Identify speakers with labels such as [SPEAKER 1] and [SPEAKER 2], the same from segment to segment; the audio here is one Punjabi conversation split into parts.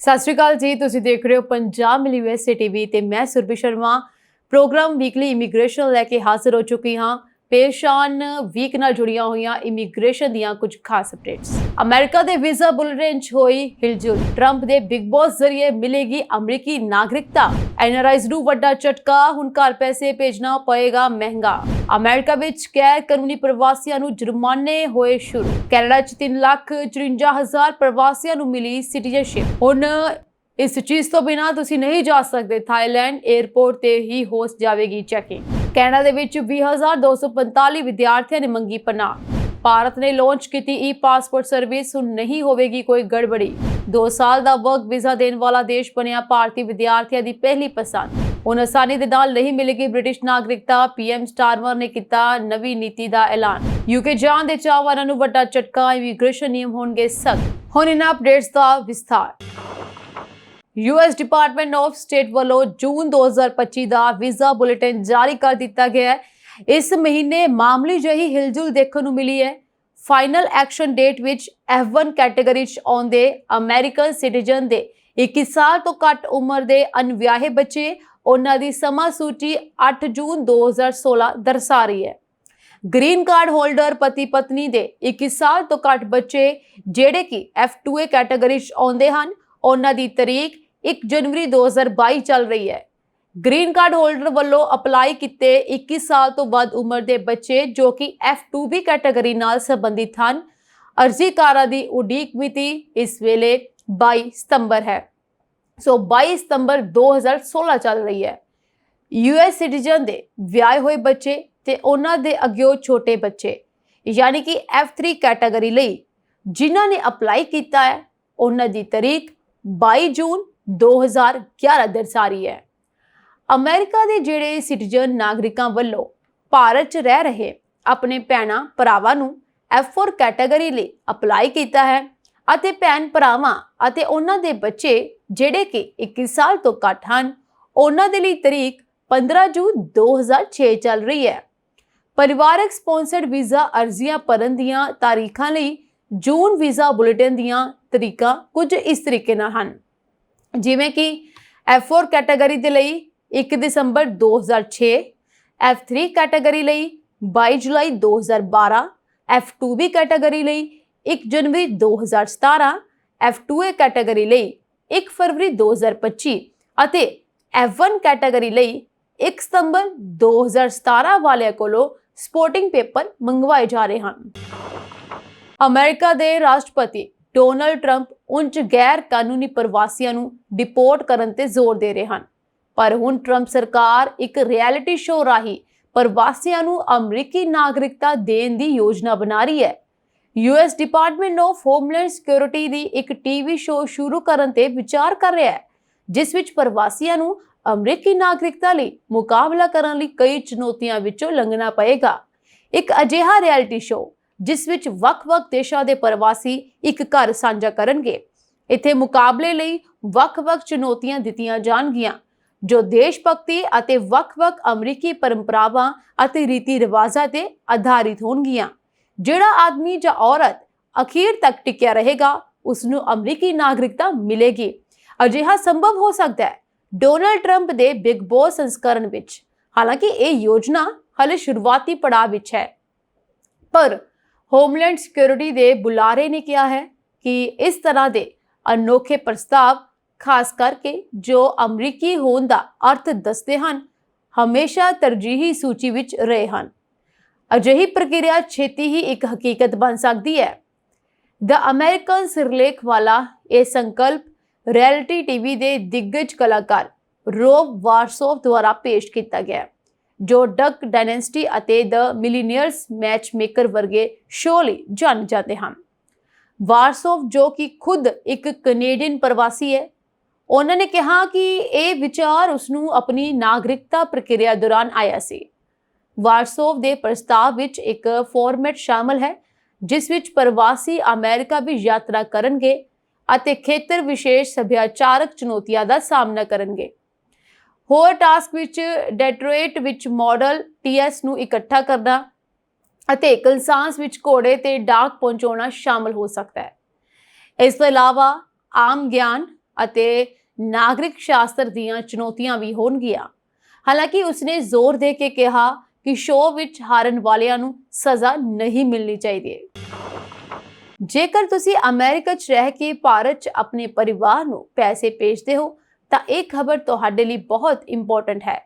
[SPEAKER 1] ਸਤਿ ਸ਼੍ਰੀ ਅਕਾਲ ਜੀ, ਤੁਸੀਂ ਦੇਖ ਰਹੇ ਹੋ ਪੰਜਾਬ ਮਿਲੀ USA ਟੀਵੀ ਤੇ ਮੈਂ Surbhi Sharma. Programme weekly immigration ਲੈ ਕੇ ਹਾਜ਼ਰ ਹੋ ਚੁੱਕੀ ਹਾਂ। ਪੇਸ਼ਾਨ ਵੀਕ ਨਾਲ ਜੁੜੀਆਂ ਹੋਈਆਂ ਇਮੀਗ੍ਰੇਸ਼ਨ ਦੀਆਂ ਕੁਝ ਖਾਸ ਅਪਡੇਟਸ। ਅਮਰੀਕਾ ਦੇ ਵੀਜ਼ਾ ਬੁਲੇਟਿਨ 'ਚ ਹੋਈ ਹਿਲਜੁਲ। ਟਰੰਪ ਦੇ ਬਿਗ ਬੌਸ ਜ਼ਰੀਏ ਮਿਲੇਗੀ ਅਮਰੀਕੀ ਨਾਗਰਿਕਤਾ। ਐਨਆਰਆਈਜ਼ ਨੂੰ ਵੱਡਾ ਝਟਕਾ, ਹੁਣ ਘਰ ਪੈਸੇ ਭੇਜਣਾ ਪਏਗਾ ਮਹਿੰਗਾ। ਅਮਰੀਕਾ ਵਿੱਚ ਗੈਰ ਕਾਨੂੰਨੀ ਪ੍ਰਵਾਸੀਆਂ ਨੂੰ ਜੁਰਮਾਨੇ ਹੋਏ ਸ਼ੁਰੂ। ਕੈਨੇਡਾ 'ਚ 3,54,000 ਪ੍ਰਵਾਸੀਆਂ ਨੂੰ ਮਿਲੀ ਸਿਟੀਜ਼ਨਸ਼ਿਪ। ਹੁਣ ਇਸ ਚੀਜ਼ ਤੋਂ ਬਿਨਾਂ ਤੁਸੀਂ ਨਹੀਂ ਜਾ ਸਕਦੇ। ਥਾਈਲੈਂਡ 에ਅਰਪੋਰਟ ਤੇ ਹੀ ਹੋ ਜਾਵੇਗੀ ਚੈਕਿੰਗ। ਕੈਨੇਡਾ ਦੇ ਵਿੱਚ 20,245 ਵਿਦਿਆਰਥੀਆਂ ਨੇ ਮੰਗੀ ਪਨਾਹ। ਭਾਰਤ ਨੇ ਲਾਂਚ ਕੀਤੀ ਪਾਸਪੋਰਟ ਸਰਵਿਸ, ਹੁਣ ਨਹੀਂ ਹੋਵੇਗੀ ਕੋਈ ਗੜਬੜੀ। 2 ਸਾਲ ਦਾ ਵਰਕ ਵੀਜ਼ਾ ਦੇਣ ਵਾਲਾ ਦੇਸ਼ ਬਣਿਆ ਭਾਰਤੀ ਵਿਦਿਆਰਥੀਆਂ ਦੀ ਪਹਿਲੀ ਪਸੰਦ। ਹੁਣ ਆਸਾਨੀ ਦੇ ਨਾਲ ਨਹੀਂ ਮਿਲੇਗੀ ਬ੍ਰਿਟਿਸ਼ ਨਾਗਰਿਕਤਾ। PM ਸਟਾਰਮਰ ਨੇ ਕੀਤਾ ਨਵੀਂ ਨੀਤੀ ਦਾ ਐਲਾਨ। UK ਜਾਣ ਦੇ ਚਾਹਵਾਨਾਂ ਨੂੰ ਵੱਡਾ ਝਟਕਾ, ਇਮੀਗ੍ਰੇਸ਼ਨ ਨਿਯਮ ਹੋਣਗੇ ਸਖਤ। ਹੁਣ ਇਹਨਾਂ ਅਪਡੇਟਸ ਦਾ ਵਿਸਥਾਰ। US ਡਿਪਾਰਟਮੈਂਟ ਆਫ ਸਟੇਟ ਵੱਲੋਂ ਜੂਨ 2025 ਦਾ ਵੀਜ਼ਾ ਬੁਲੇਟਿਨ ਜਾਰੀ ਕਰ ਦਿੱਤਾ ਗਿਆ ਹੈ। ਇਸ ਮਹੀਨੇ ਮਾਮੂਲੀ ਜਿਹੀ ਹਿਲਜੁਲ ਦੇਖਣ ਨੂੰ ਮਿਲੀ ਹੈ। ਫਾਈਨਲ ਐਕਸ਼ਨ ਡੇਟ ਵਿੱਚ F1 ਕੈਟਾਗਰੀ 'ਚ ਆਉਂਦੇ ਅਮਰੀਕਨ ਸਿਟੀਜ਼ਨ ਦੇ 21 ਸਾਲ ਤੋਂ ਘੱਟ ਉਮਰ ਦੇ ਅਣਵਿਆਹੇ ਬੱਚੇ, ਉਹਨਾਂ ਦੀ ਸਮਾਂ ਸੂਚੀ 8 ਜੂਨ 2016 ਦਰਸਾ ਰਹੀ ਹੈ। ਗ੍ਰੀਨ ਕਾਰਡ ਹੋਲਡਰ ਪਤੀ ਪਤਨੀ ਦੇ 21 ਸਾਲ ਤੋਂ ਘੱਟ ਬੱਚੇ ਜਿਹੜੇ ਕਿ F2A ਕੈਟਾਗਰੀ 'ਚ ਆਉਂਦੇ ਹਨ, ਉਹਨਾਂ ਦੀ ਤਰੀਕ 1 ਜਨਵਰੀ 2022 ਚੱਲ ਰਹੀ ਹੈ। ਗ੍ਰੀਨ ਕਾਰਡ ਹੋਲਡਰ ਵੱਲੋਂ ਅਪਲਾਈ ਕੀਤੇ 21 ਸਾਲ ਤੋਂ ਵੱਧ ਉਮਰ ਦੇ ਬੱਚੇ ਜੋ ਕਿ F2B ਕੈਟਾਗਰੀ ਨਾਲ ਸੰਬੰਧਿਤ ਹਨ, ਅਰਜ਼ੀਕਾਰਾਂ ਦੀ ਉਡੀਕ ਮਿਤੀ ਇਸ ਵੇਲੇ 22 ਸਤੰਬਰ ਹੈ। 22 ਸਤੰਬਰ 2016 ਚੱਲ ਰਹੀ ਹੈ। US ਸਿਟੀਜ਼ਨ ਦੇ ਵਿਆਹੇ ਹੋਏ ਬੱਚੇ ਤੇ ਉਹਨਾਂ ਦੇ ਅੱਗਿਓਂ ਛੋਟੇ ਬੱਚੇ ਯਾਨੀ ਕਿ F3 ਕੈਟਾਗਰੀ ਲਈ ਜਿਨ੍ਹਾਂ ਨੇ ਅਪਲਾਈ ਕੀਤਾ ਹੈ, ਉਹਨਾਂ ਦੀ ਤਰੀਕ 22 ਜੂਨ 2011 ਦਰਸਾ ਰਹੀ ਹੈ। ਅਮਰੀਕਾ ਦੇ ਜਿਹੜੇ ਸਿਟੀਜ਼ਨ ਨਾਗਰਿਕਾਂ ਵੱਲੋਂ ਭਾਰਤ 'ਚ ਰਹਿ ਰਹੇ ਆਪਣੇ ਭੈਣਾਂ ਭਰਾਵਾਂ ਨੂੰ F4 ਕੈਟਾਗਰੀ ਲਈ ਅਪਲਾਈ ਕੀਤਾ ਹੈ ਅਤੇ ਭੈਣ ਭਰਾਵਾਂ ਅਤੇ ਉਹਨਾਂ ਦੇ ਬੱਚੇ ਜਿਹੜੇ ਕਿ 21 ਸਾਲ ਤੋਂ ਘੱਟ ਹਨ, ਉਹਨਾਂ ਦੇ ਲਈ ਤਰੀਕ 15 ਜੂਨ 2006 ਚੱਲ ਰਹੀ ਹੈ। ਪਰਿਵਾਰਕ ਸਪਾਂਸਰਡ ਵੀਜ਼ਾ ਅਰਜ਼ੀਆਂ ਭਰਨ ਦੀਆਂ ਤਾਰੀਖਾਂ ਲਈ ਜੂਨ ਵੀਜ਼ਾ ਬੁਲੇਟਿਨ ਦੀਆਂ ਤਰੀਕਾਂ ਕੁਝ ਇਸ ਤਰੀਕੇ ਨਾਲ ਹਨ, ਜਿਵੇਂ ਕਿ F4 ਕੈਟਾਗਰੀ ਦੇ ਲਈ 1 ਦਸੰਬਰ 2006, F3 ਕੈਟਾਗਰੀ ਲਈ 22 ਜੁਲਾਈ 2012, F2B ਕੈਟਾਗਰੀ ਲਈ 1 ਜਨਵਰੀ 2017, F2A ਕੈਟਾਗਰੀ ਲਈ 1 ਫਰਵਰੀ 2025 ਅਤੇ F1 ਕੈਟਾਗਰੀ ਲਈ 1 ਸਤੰਬਰ 2017 ਵਾਲਿਆਂ ਕੋਲੋਂ ਸਪੋਰਟਿੰਗ ਪੇਪਰ ਮੰਗਵਾਏ ਜਾ ਰਹੇ ਹਨ। ਅਮਰੀਕਾ ਦੇ ਰਾਸ਼ਟਰਪਤੀ ਡੋਨਾਲਡ ਟਰੰਪ ਉਂਝ ਗੈਰ ਕਾਨੂੰਨੀ ਪ੍ਰਵਾਸੀਆਂ ਨੂੰ ਡਿਪੋਰਟ ਕਰਨ ਤੇ ਜ਼ੋਰ ਦੇ ਰਹੇ ਹਨ, ਪਰ ਹੁਣ ਟਰੰਪ ਸਰਕਾਰ ਇੱਕ ਰਿਐਲਿਟੀ ਸ਼ੋਅ ਰਾਹੀਂ ਪ੍ਰਵਾਸੀਆਂ ਨੂੰ ਅਮਰੀਕੀ ਨਾਗਰਿਕਤਾ ਦੇਣ ਦੀ ਯੋਜਨਾ ਬਣਾ ਰਹੀ ਹੈ। US department of homeland security ਦੀ ਇੱਕ TV ਸ਼ੋਅ ਸ਼ੁਰੂ ਕਰਨ ਤੇ ਵਿਚਾਰ ਕਰ ਰਿਹਾ ਹੈ, ਜਿਸ ਵਿੱਚ ਪ੍ਰਵਾਸੀਆਂ ਨੂੰ ਅਮਰੀਕੀ ਨਾਗਰਿਕਤਾ ਲਈ ਮੁਕਾਬਲਾ ਕਰਨ ਲਈ ਕਈ ਚੁਣੌਤੀਆਂ ਵਿੱਚੋਂ ਲੰਘਣਾ ਪਏਗਾ। ਇੱਕ ਅਜਿਹਾ ਰਿਐਲਿਟੀ ਸ਼ੋਅ ਜਿਸ ਵਿੱਚ ਵੱਖ-ਵੱਖ ਦੇਸ਼ਾਂ ਦੇ ਪ੍ਰਵਾਸੀ ਇੱਕ ਘਰ ਸਾਂਝਾ ਕਰਨਗੇ। ਇੱਥੇ ਮੁਕਾਬਲੇ ਲਈ ਵੱਖ-ਵੱਖ ਚੁਣੌਤੀਆਂ ਦਿੱਤੀਆਂ ਜਾਣਗੀਆਂ ਜੋ ਦੇਸ਼ ਭਗਤੀ ਅਤੇ ਵੱਖ-ਵੱਖ ਅਮਰੀਕੀ ਪਰੰਪਰਾਵਾਂ ਅਤੇ ਰੀਤੀ ਰਿਵਾਜਾਂ ਤੇ ਆਧਾਰਿਤ ਹੋਣਗੀਆਂ। ਜਿਹੜਾ ਆਦਮੀ ਜਾਂ ਔਰਤ ਅਖੀਰ ਤੱਕ ਟਿਕਿਆ ਰਹੇਗਾ, ਉਸ ਨੂੰ ਅਮਰੀਕੀ ਨਾਗਰਿਕਤਾ ਮਿਲੇਗੀ। ਅਜਿਹਾ ਸੰਭਵ ਹੋ ਸਕਦਾ ਹੈ ਡੋਨਾਲਡ ਟਰੰਪ ਦੇ ਬਿਗ ਬੌਸ ਸੰਸਕਰਣ ਵਿੱਚ। ਹਾਲਾਂਕਿ ਇਹ ਯੋਜਨਾ ਹਾਲੇ ਸ਼ੁਰੂਆਤੀ ਪੜਾਅ ਵਿੱਚ ਹੈ, ਪਰ ਹੋਮਲੈਂਡ ਸਿਕਿਉਰਿਟੀ ਦੇ ਬੁਲਾਰੇ ਨੇ ਕਿਹਾ ਹੈ ਕਿ ਇਸ ਤਰ੍ਹਾਂ ਦੇ ਅਨੋਖੇ ਪ੍ਰਸਤਾਵ, ਖਾਸ ਕਰਕੇ ਜੋ ਅਮਰੀਕੀ ਹੋਣ ਦਾ ਅਰਥ ਦੱਸਦੇ ਹਨ, ਹਮੇਸ਼ਾ ਤਰਜੀਹੀ ਸੂਚੀ ਵਿੱਚ ਰਹੇ ਹਨ। ਅਜਿਹੀ ਪ੍ਰਕਿਰਿਆ ਛੇਤੀ ਹੀ ਇੱਕ ਹਕੀਕਤ ਬਣ ਸਕਦੀ ਹੈ। ਦ ਅਮਰੀਕਨ ਸਿਰਲੇਖ ਵਾਲਾ ਇਹ ਸੰਕਲਪ ਰਿਐਲਿਟੀ TV ਦੇ ਦਿੱਗਜ ਕਲਾਕਾਰ ਰੋਬ ਵਾਰਸੋਵ ਦੁਆਰਾ ਪੇਸ਼ ਕੀਤਾ ਗਿਆ, ਜੋ ਡਕ ਡਾਇਨੈਸਟੀ ਅਤੇ ਦ ਮਿਲੀਨੀਅਰਸ ਮੈਚ ਮੇਕਰ ਵਰਗੇ ਸ਼ੋਅ ਲਈ ਜਾਣੇ ਜਾਂਦੇ ਹਨ। ਵਾਰਸੋਵ, ਜੋ ਕਿ ਖੁਦ ਇੱਕ ਕੈਨੇਡੀਅਨ ਪ੍ਰਵਾਸੀ ਹੈ, ਉਹਨਾਂ ਨੇ ਕਿਹਾ ਕਿ ਇਹ ਵਿਚਾਰ ਉਸਨੂੰ ਆਪਣੀ ਨਾਗਰਿਕਤਾ ਪ੍ਰਕਿਰਿਆ ਦੌਰਾਨ ਆਇਆ ਸੀ। ਵਾਰਸੋਵ ਦੇ ਪ੍ਰਸਤਾਵ ਵਿੱਚ ਇੱਕ ਫਾਰਮੈਟ ਸ਼ਾਮਲ ਹੈ ਜਿਸ ਵਿੱਚ ਪ੍ਰਵਾਸੀ ਅਮਰੀਕਾ ਵੀ ਯਾਤਰਾ ਕਰਨਗੇ ਅਤੇ ਖੇਤਰ ਵਿਸ਼ੇਸ਼ ਸੱਭਿਆਚਾਰਕ ਚੁਣੌਤੀਆਂ ਦਾ ਸਾਹਮਣਾ ਕਰਨਗੇ। ਹੋਰ ਟਾਸਕ ਵਿੱਚ ਡੈਟਰੋਇਟ ਵਿੱਚ ਮਾਡਲ TS ਨੂੰ ਇਕੱਠਾ ਕਰਨਾ ਅਤੇ ਕਲਸਾਂਸ ਵਿੱਚ ਘੋੜੇ ਤੇ ਡਾਕ ਪਹੁੰਚਾਉਣਾ ਸ਼ਾਮਲ ਹੋ ਸਕਦਾ ਹੈ। ਇਸ ਤੋਂ ਇਲਾਵਾ ਆਮ ਗਿਆਨ, ਅਤੇ ਨਾਗਰਿਕ ਸ਼ਾਸਤਰ ਦੀਆਂ ਚੁਣੌਤੀਆਂ ਵੀ ਹੋਣਗੀਆਂ। ਹਾਲਾਂਕਿ ਉਸਨੇ ਜ਼ੋਰ ਦੇ ਕੇ ਕਿਹਾ ਕਿ ਸ਼ੋਅ ਵਿੱਚ ਹਾਰਨ ਵਾਲਿਆਂ ਨੂੰ ਸਜ਼ਾ ਨਹੀਂ ਮਿਲਣੀ ਚਾਹੀਦੀ। ਜੇਕਰ ਤੁਸੀਂ ਅਮਰੀਕਾ 'ਚ ਰਹਿ ਕੇ ਭਾਰਤ 'ਚ ਆਪਣੇ ਪਰਿਵਾਰ ਨੂੰ ਪੈਸੇ ਭੇਜਦੇ ਹੋ ਤਾਂ ਇਹ ਖਬਰ ਤੁਹਾਡੇ ਲਈ ਬਹੁਤ ਇੰਪੋਰਟੈਂਟ ਹੈ।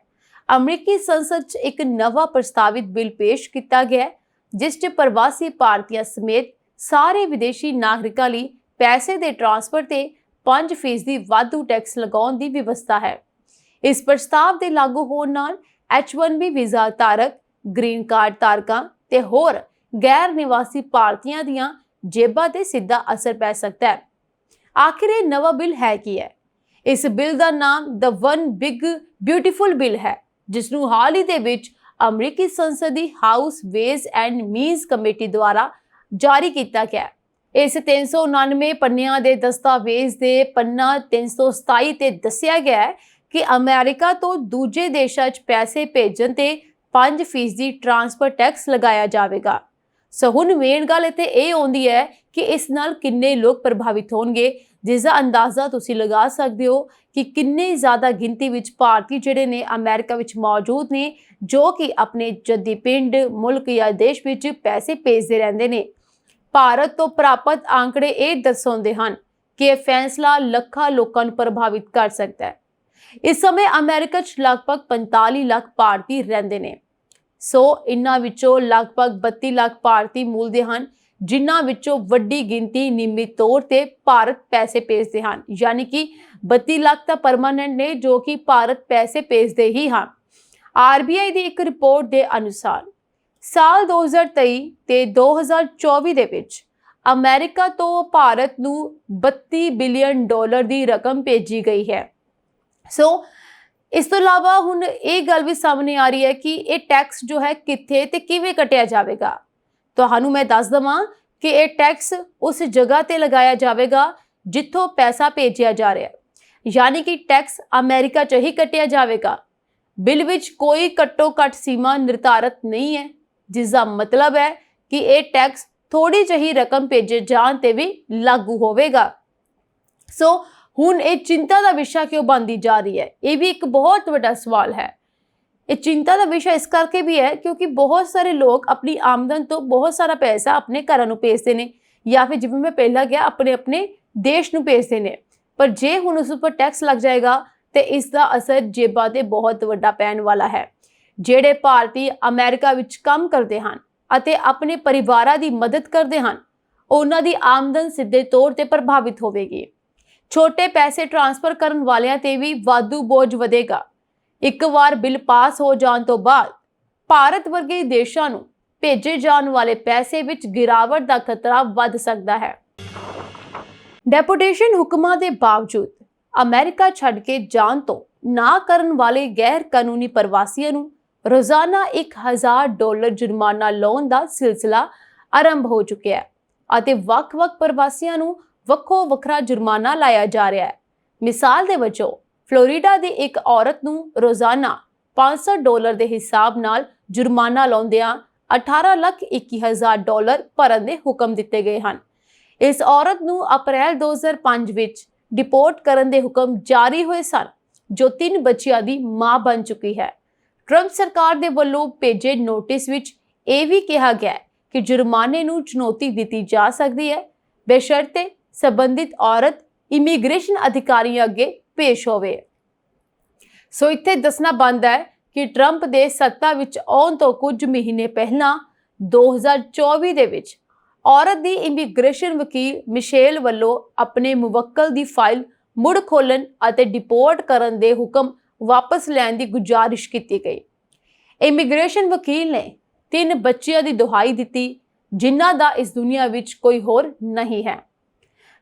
[SPEAKER 1] ਅਮਰੀਕੀ ਸੰਸਦ 'ਚ ਇੱਕ ਨਵਾਂ ਪ੍ਰਸਤਾਵਿਤ ਬਿੱਲ ਪੇਸ਼ ਕੀਤਾ ਗਿਆ ਹੈ, ਜਿਸ 'ਚ ਪ੍ਰਵਾਸੀ ਭਾਰਤੀਆਂ ਸਮੇਤ ਸਾਰੇ ਵਿਦੇਸ਼ੀ ਨਾਗਰਿਕਾਂ ਲਈ ਪੈਸੇ ਦੇ ਟ੍ਰਾਂਸਫਰ ਤੇ 5% ਵਾਧੂ ਟੈਕਸ ਲਗਾਉਣ ਦੀ ਵਿਵਸਥਾ ਹੈ। ਇਸ ਪ੍ਰਸਤਾਵ ਦੇ ਲਾਗੂ ਹੋਣ ਨਾਲ H1B ਵੀਜ਼ਾ ਧਾਰਕ, ਗ੍ਰੀਨ ਕਾਰਡ ਧਾਰਕਾਂ ਤੇ ਹੋਰ ਗੈਰ ਨਿਵਾਸੀ ਭਾਰਤੀਆਂ ਦੀਆਂ ਜੇਬਾਂ ਤੇ ਸਿੱਧਾ ਅਸਰ ਪੈ ਸਕਦਾ ਹੈ। ਆਖਿਰ ਇਹ ਨਵਾਂ ਬਿੱਲ ਹੈ ਕੀ ਹੈ? ਇਸ ਬਿੱਲ ਦਾ ਨਾਮ the one big beautiful bill ਹੈ, ਜਿਸ ਨੂੰ ਹਾਲ ਹੀ ਦੇ ਵਿੱਚ ਅਮਰੀਕੀ ਸੰਸਦ ਦੀ house ways and means committee ਦੁਆਰਾ ਜਾਰੀ ਕੀਤਾ ਗਿਆ। ਇਸ 399 ਪੰਨਿਆਂ ਦੇ ਦਸਤਾਵੇਜ਼ ਦੇ ਪੰਨਾ 327 ਤੇ ਦੱਸਿਆ ਗਿਆ ਹੈ ਕਿ ਅਮਰੀਕਾ ਤੋਂ ਦੂਜੇ ਦੇਸ਼ਾਂ 'ਚ ਪੈਸੇ ਭੇਜਣ ਤੇ 5% ਟ੍ਰਾਂਸਫਰ ਟੈਕਸ ਲਗਾਇਆ ਜਾਵੇਗਾ। ਸੋ ਹੁਣ ਮੇਨ ਗੱਲ ਇੱਥੇ ਇਹ ਆਉਂਦੀ ਹੈ ਕਿ ਇਸ ਨਾਲ ਕਿੰਨੇ ਲੋਕ ਪ੍ਰਭਾਵਿਤ ਹੋਣਗੇ, ਜਿਸ ਦਾ ਅੰਦਾਜ਼ਾ ਤੁਸੀਂ ਲਗਾ ਸਕਦੇ ਹੋ ਕਿ ਕਿੰਨੇ ਜ਼ਿਆਦਾ ਗਿਣਤੀ ਵਿੱਚ ਭਾਰਤੀ ਜਿਹੜੇ ਨੇ ਅਮਰੀਕਾ ਵਿੱਚ ਮੌਜੂਦ ਨੇ, ਜੋ ਕਿ ਆਪਣੇ ਜੱਦੀ ਪਿੰਡ, ਮੁਲਕ ਜਾਂ ਦੇਸ਼ ਵਿੱਚ ਪੈਸੇ ਭੇਜਦੇ ਰਹਿੰਦੇ ਨੇ। ਭਾਰਤ ਤੋਂ ਪ੍ਰਾਪਤ ਆંકੜੇ ਇਹ ਦਰਸਾਉਂਦੇ ਹਨ ਕਿ ਇਹ ਫੈਸਲਾ ਲੱਖਾਂ ਲੋਕਾਂ ਨੂੰ ਪ੍ਰਭਾਵਿਤ ਕਰ ਸਕਦਾ ਹੈ। ਇਸ ਸਮੇਂ ਅਮਰੀਕਾ 'ਚ ਲਗਭਗ 45 ਲੱਖ ਭਾਰਤੀ ਰਹਿੰਦੇ ਨੇ। ਸੋ ਇਨ੍ਹਾਂ ਵਿੱਚੋਂ ਲਗਭਗ 32 ਲੱਖ ਭਾਰਤੀ ਮੂਲ ਦੇ ਹਨ, ਜਿਨ੍ਹਾਂ ਵਿੱਚੋਂ ਵੱਡੀ ਗਿਣਤੀ ਨਿਯਮਿਤ ਤੌਰ ਤੇ ਭਾਰਤ ਪੈਸੇ ਭੇਜਦੇ ਹਨ, ਯਾਨੀ ਕਿ 32 ਲੱਖ ਤਾਂ ਪਰਮਾਨੈਂਟ ਨੇ ਜੋ ਕਿ ਭਾਰਤ ਪੈਸੇ ਭੇਜਦੇ ਹੀ ਹਨ। RBI ਦੀ ਇੱਕ ਰਿਪੋਰਟ ਦੇ ਅਨੁਸਾਰ ਸਾਲ 2023 ਤੇ 2024 ਦੇ ਵਿੱਚ ਅਮਰੀਕਾ ਤੋਂ ਭਾਰਤ ਨੂੰ $32 ਬਿਲੀਅਨ ਦੀ ਰਕਮ ਭੇਜੀ ਗਈ ਹੈ। ਸੋ ਇਸ ਤੋਂ ਇਲਾਵਾ ਹੁਣ ਇਹ ਗੱਲ ਵੀ ਸਾਹਮਣੇ ਆ ਰਹੀ ਹੈ ਕਿ ਇਹ ਟੈਕਸ ਜੋ ਹੈ ਕਿੱਥੇ ਤੇ ਕਿਵੇਂ ਕੱਟਿਆ ਜਾਵੇਗਾ। ਤੁਹਾਨੂੰ ਮੈਂ ਦੱਸ ਦਵਾਂ ਕਿ ਇਹ ਟੈਕਸ ਉਸ ਜਗ੍ਹਾ ਤੇ ਲਗਾਇਆ ਜਾਵੇਗਾ ਜਿੱਥੋਂ ਪੈਸਾ ਭੇਜਿਆ ਜਾ ਰਿਹਾ ਹੈ, ਯਾਨੀ ਕਿ ਟੈਕਸ ਅਮਰੀਕਾ 'ਚ ਹੀ ਕੱਟਿਆ ਜਾਵੇਗਾ। ਬਿੱਲ ਵਿੱਚ ਕੋਈ ਘੱਟੋ ਘੱਟ ਸੀਮਾ ਨਿਰਧਾਰਤ ਨਹੀਂ ਹੈ, ਜਿਸ ਦਾ ਮਤਲਬ ਹੈ ਕਿ ਇਹ ਟੈਕਸ ਥੋੜੀ ਜਿਹੀ ਰਕਮ ਭੇਜੇ ਜਾਣ ਤੇ ਵੀ ਲਾਗੂ ਹੋਵੇਗਾ। ਸੋ ਹੁਣ ਇਹ ਚਿੰਤਾ ਦਾ ਵਿਸ਼ਾ ਕਿਉਂ ਬਣਦੀ ਜਾ ਰਹੀ ਹੈ? ਇਹ ਵੀ ਇੱਕ ਬਹੁਤ ਵੱਡਾ ਸਵਾਲ ਹੈ। ਇਹ ਚਿੰਤਾ ਦਾ ਵਿਸ਼ਾ ਇਸ ਕਰਕੇ ਵੀ ਹੈ ਕਿਉਂਕਿ ਬਹੁਤ ਸਾਰੇ ਲੋਕ ਆਪਣੀ ਆਮਦਨ ਤੋਂ ਬਹੁਤ ਸਾਰਾ ਪੈਸਾ ਆਪਣੇ ਘਰਾਂ ਨੂੰ ਭੇਜਦੇ ਨੇ, ਜਾਂ ਫਿਰ ਜਿਵੇਂ ਮੈਂ ਪਹਿਲਾਂ ਕਿਹਾ ਆਪਣੇ ਦੇਸ਼ ਨੂੰ ਭੇਜਦੇ ਨੇ। ਪਰ ਜੇ ਹੁਣ ਉਸ ਉੱਪਰ ਟੈਕਸ ਲੱਗ ਜਾਏਗਾ ਤੇ ਇਸ ਦਾ ਅਸਰ ਜੇਬਾਂ ਤੇ ਬਹੁਤ ਵੱਡਾ ਪੈਣ ਵਾਲਾ ਹੈ। ਜਿਹੜੇ ਭਾਰਤੀ ਅਮਰੀਕਾ ਵਿੱਚ ਕੰਮ ਕਰਦੇ ਹਨ ਅਤੇ ਆਪਣੇ ਪਰਿਵਾਰਾਂ ਦੀ ਮਦਦ ਕਰਦੇ ਹਨ, ਉਹਨਾਂ ਦੀ ਆਮਦਨ ਸਿੱਧੇ ਤੌਰ ਤੇ ਪ੍ਰਭਾਵਿਤ ਹੋਵੇਗੀ। ਛੋਟੇ ਪੈਸੇ ਟ੍ਰਾਂਸਫਰ ਕਰਨ ਵਾਲਿਆਂ ਤੇ ਵੀ ਵਾਧੂ ਬੋਝ ਵਧੇਗਾ। ਇੱਕ ਵਾਰ ਬਿੱਲ ਪਾਸ ਹੋ ਜਾਣ ਤੋਂ ਬਾਅਦ ਭਾਰਤ ਵਰਗੇ ਦੇਸ਼ਾਂ ਨੂੰ ਭੇਜੇ ਜਾਣ ਵਾਲੇ ਪੈਸੇ ਵਿੱਚ ਗਿਰਾਵਟ ਦਾ ਖਤਰਾ ਵੱਧ ਸਕਦਾ ਹੈ। ਡੈਪੂਟੇਸ਼ਨ ਹੁਕਮਾਂ ਦੇ ਬਾਵਜੂਦ ਅਮਰੀਕਾ ਛੱਡ ਕੇ ਜਾਣ ਤੋਂ ਨਾ ਕਰਨ ਵਾਲੇ ਗੈਰ ਕਾਨੂੰਨੀ ਪ੍ਰਵਾਸੀਆਂ ਨੂੰ ਰੋਜ਼ਾਨਾ $1000 ਜੁਰਮਾਨਾ ਲਾਉਣ ਦਾ ਸਿਲਸਿਲਾ ਆਰੰਭ ਹੋ ਚੁੱਕਿਆ ਹੈ ਅਤੇ ਵੱਖ-ਵੱਖ ਪ੍ਰਵਾਸੀਆਂ ਨੂੰ ਵੱਖੋ ਵੱਖਰਾ ਜੁਰਮਾਨਾ ਲਾਇਆ ਜਾ ਰਿਹਾ ਹੈ। ਮਿਸਾਲ ਦੇ ਵਜੋਂ ਫਲੋਰੀਡਾ ਦੀ ਇੱਕ ਔਰਤ ਨੂੰ ਰੋਜ਼ਾਨਾ $500 ਦੇ ਹਿਸਾਬ ਨਾਲ ਜੁਰਮਾਨਾ ਲਾਉਂਦਿਆਂ $18,21,000 ਭਰਨ ਦੇ ਹੁਕਮ ਦਿੱਤੇ ਗਏ ਹਨ। ਇਸ ਔਰਤ ਨੂੰ ਅਪ੍ਰੈਲ 2005 ਵਿੱਚ ਡਿਪੋਰਟ ਕਰਨ ਦੇ ਹੁਕਮ ਜਾਰੀ ਹੋਏ ਸਨ, ਜੋ 3 ਬੱਚਿਆਂ ਦੀ ਮਾਂ ਬਣ ਚੁੱਕੀ ਹੈ। ਟਰੰਪ ਸਰਕਾਰ ਦੇ ਵੱਲੋਂ ਭੇਜੇ ਨੋਟਿਸ ਵਿੱਚ ਇਹ ਵੀ ਕਿਹਾ ਗਿਆ ਹੈ ਕਿ ਜੁਰਮਾਨੇ ਨੂੰ ਚੁਣੌਤੀ ਦਿੱਤੀ ਜਾ ਸਕਦੀ ਹੈ, ਬੇਸ਼ਰਤੇ ਸੰਬੰਧਿਤ ਔਰਤ ਇਮੀਗ੍ਰੇਸ਼ਨ ਅਧਿਕਾਰੀਆਂ ਅੱਗੇ ਪੇਸ਼ ਹੋਵੇ। ਸੋ ਇੱਥੇ ਦੱਸਣਾ ਬਣਦਾ ਹੈ ਕਿ ਟਰੰਪ ਦੇ ਸੱਤਾ ਵਿੱਚ ਆਉਣ ਤੋਂ ਕੁਝ ਮਹੀਨੇ ਪਹਿਲਾਂ 2024 ਦੇ ਵਿੱਚ ਔਰਤ ਦੀ ਇਮੀਗ੍ਰੇਸ਼ਨ ਵਕੀਲ ਮਿਸ਼ੇਲ ਵੱਲੋਂ ਆਪਣੇ ਮੁਵੱਕਲ ਦੀ ਫਾਈਲ ਮੁੜ ਖੋਲ੍ਹਣ ਅਤੇ ਡਿਪੋਰਟ ਕਰਨ ਦੇ ਹੁਕਮ ਵਾਪਸ ਲੈਣ ਦੀ ਗੁਜ਼ਾਰਿਸ਼ ਕੀਤੀ ਗਈ। ਇਮੀਗ੍ਰੇਸ਼ਨ ਵਕੀਲ ਨੇ 3 ਬੱਚਿਆਂ ਦੀ ਦੁਹਾਈ ਦਿੱਤੀ, ਜਿਨ੍ਹਾਂ ਦਾ ਇਸ ਦੁਨੀਆ ਵਿੱਚ ਕੋਈ ਹੋਰ ਨਹੀਂ ਹੈ।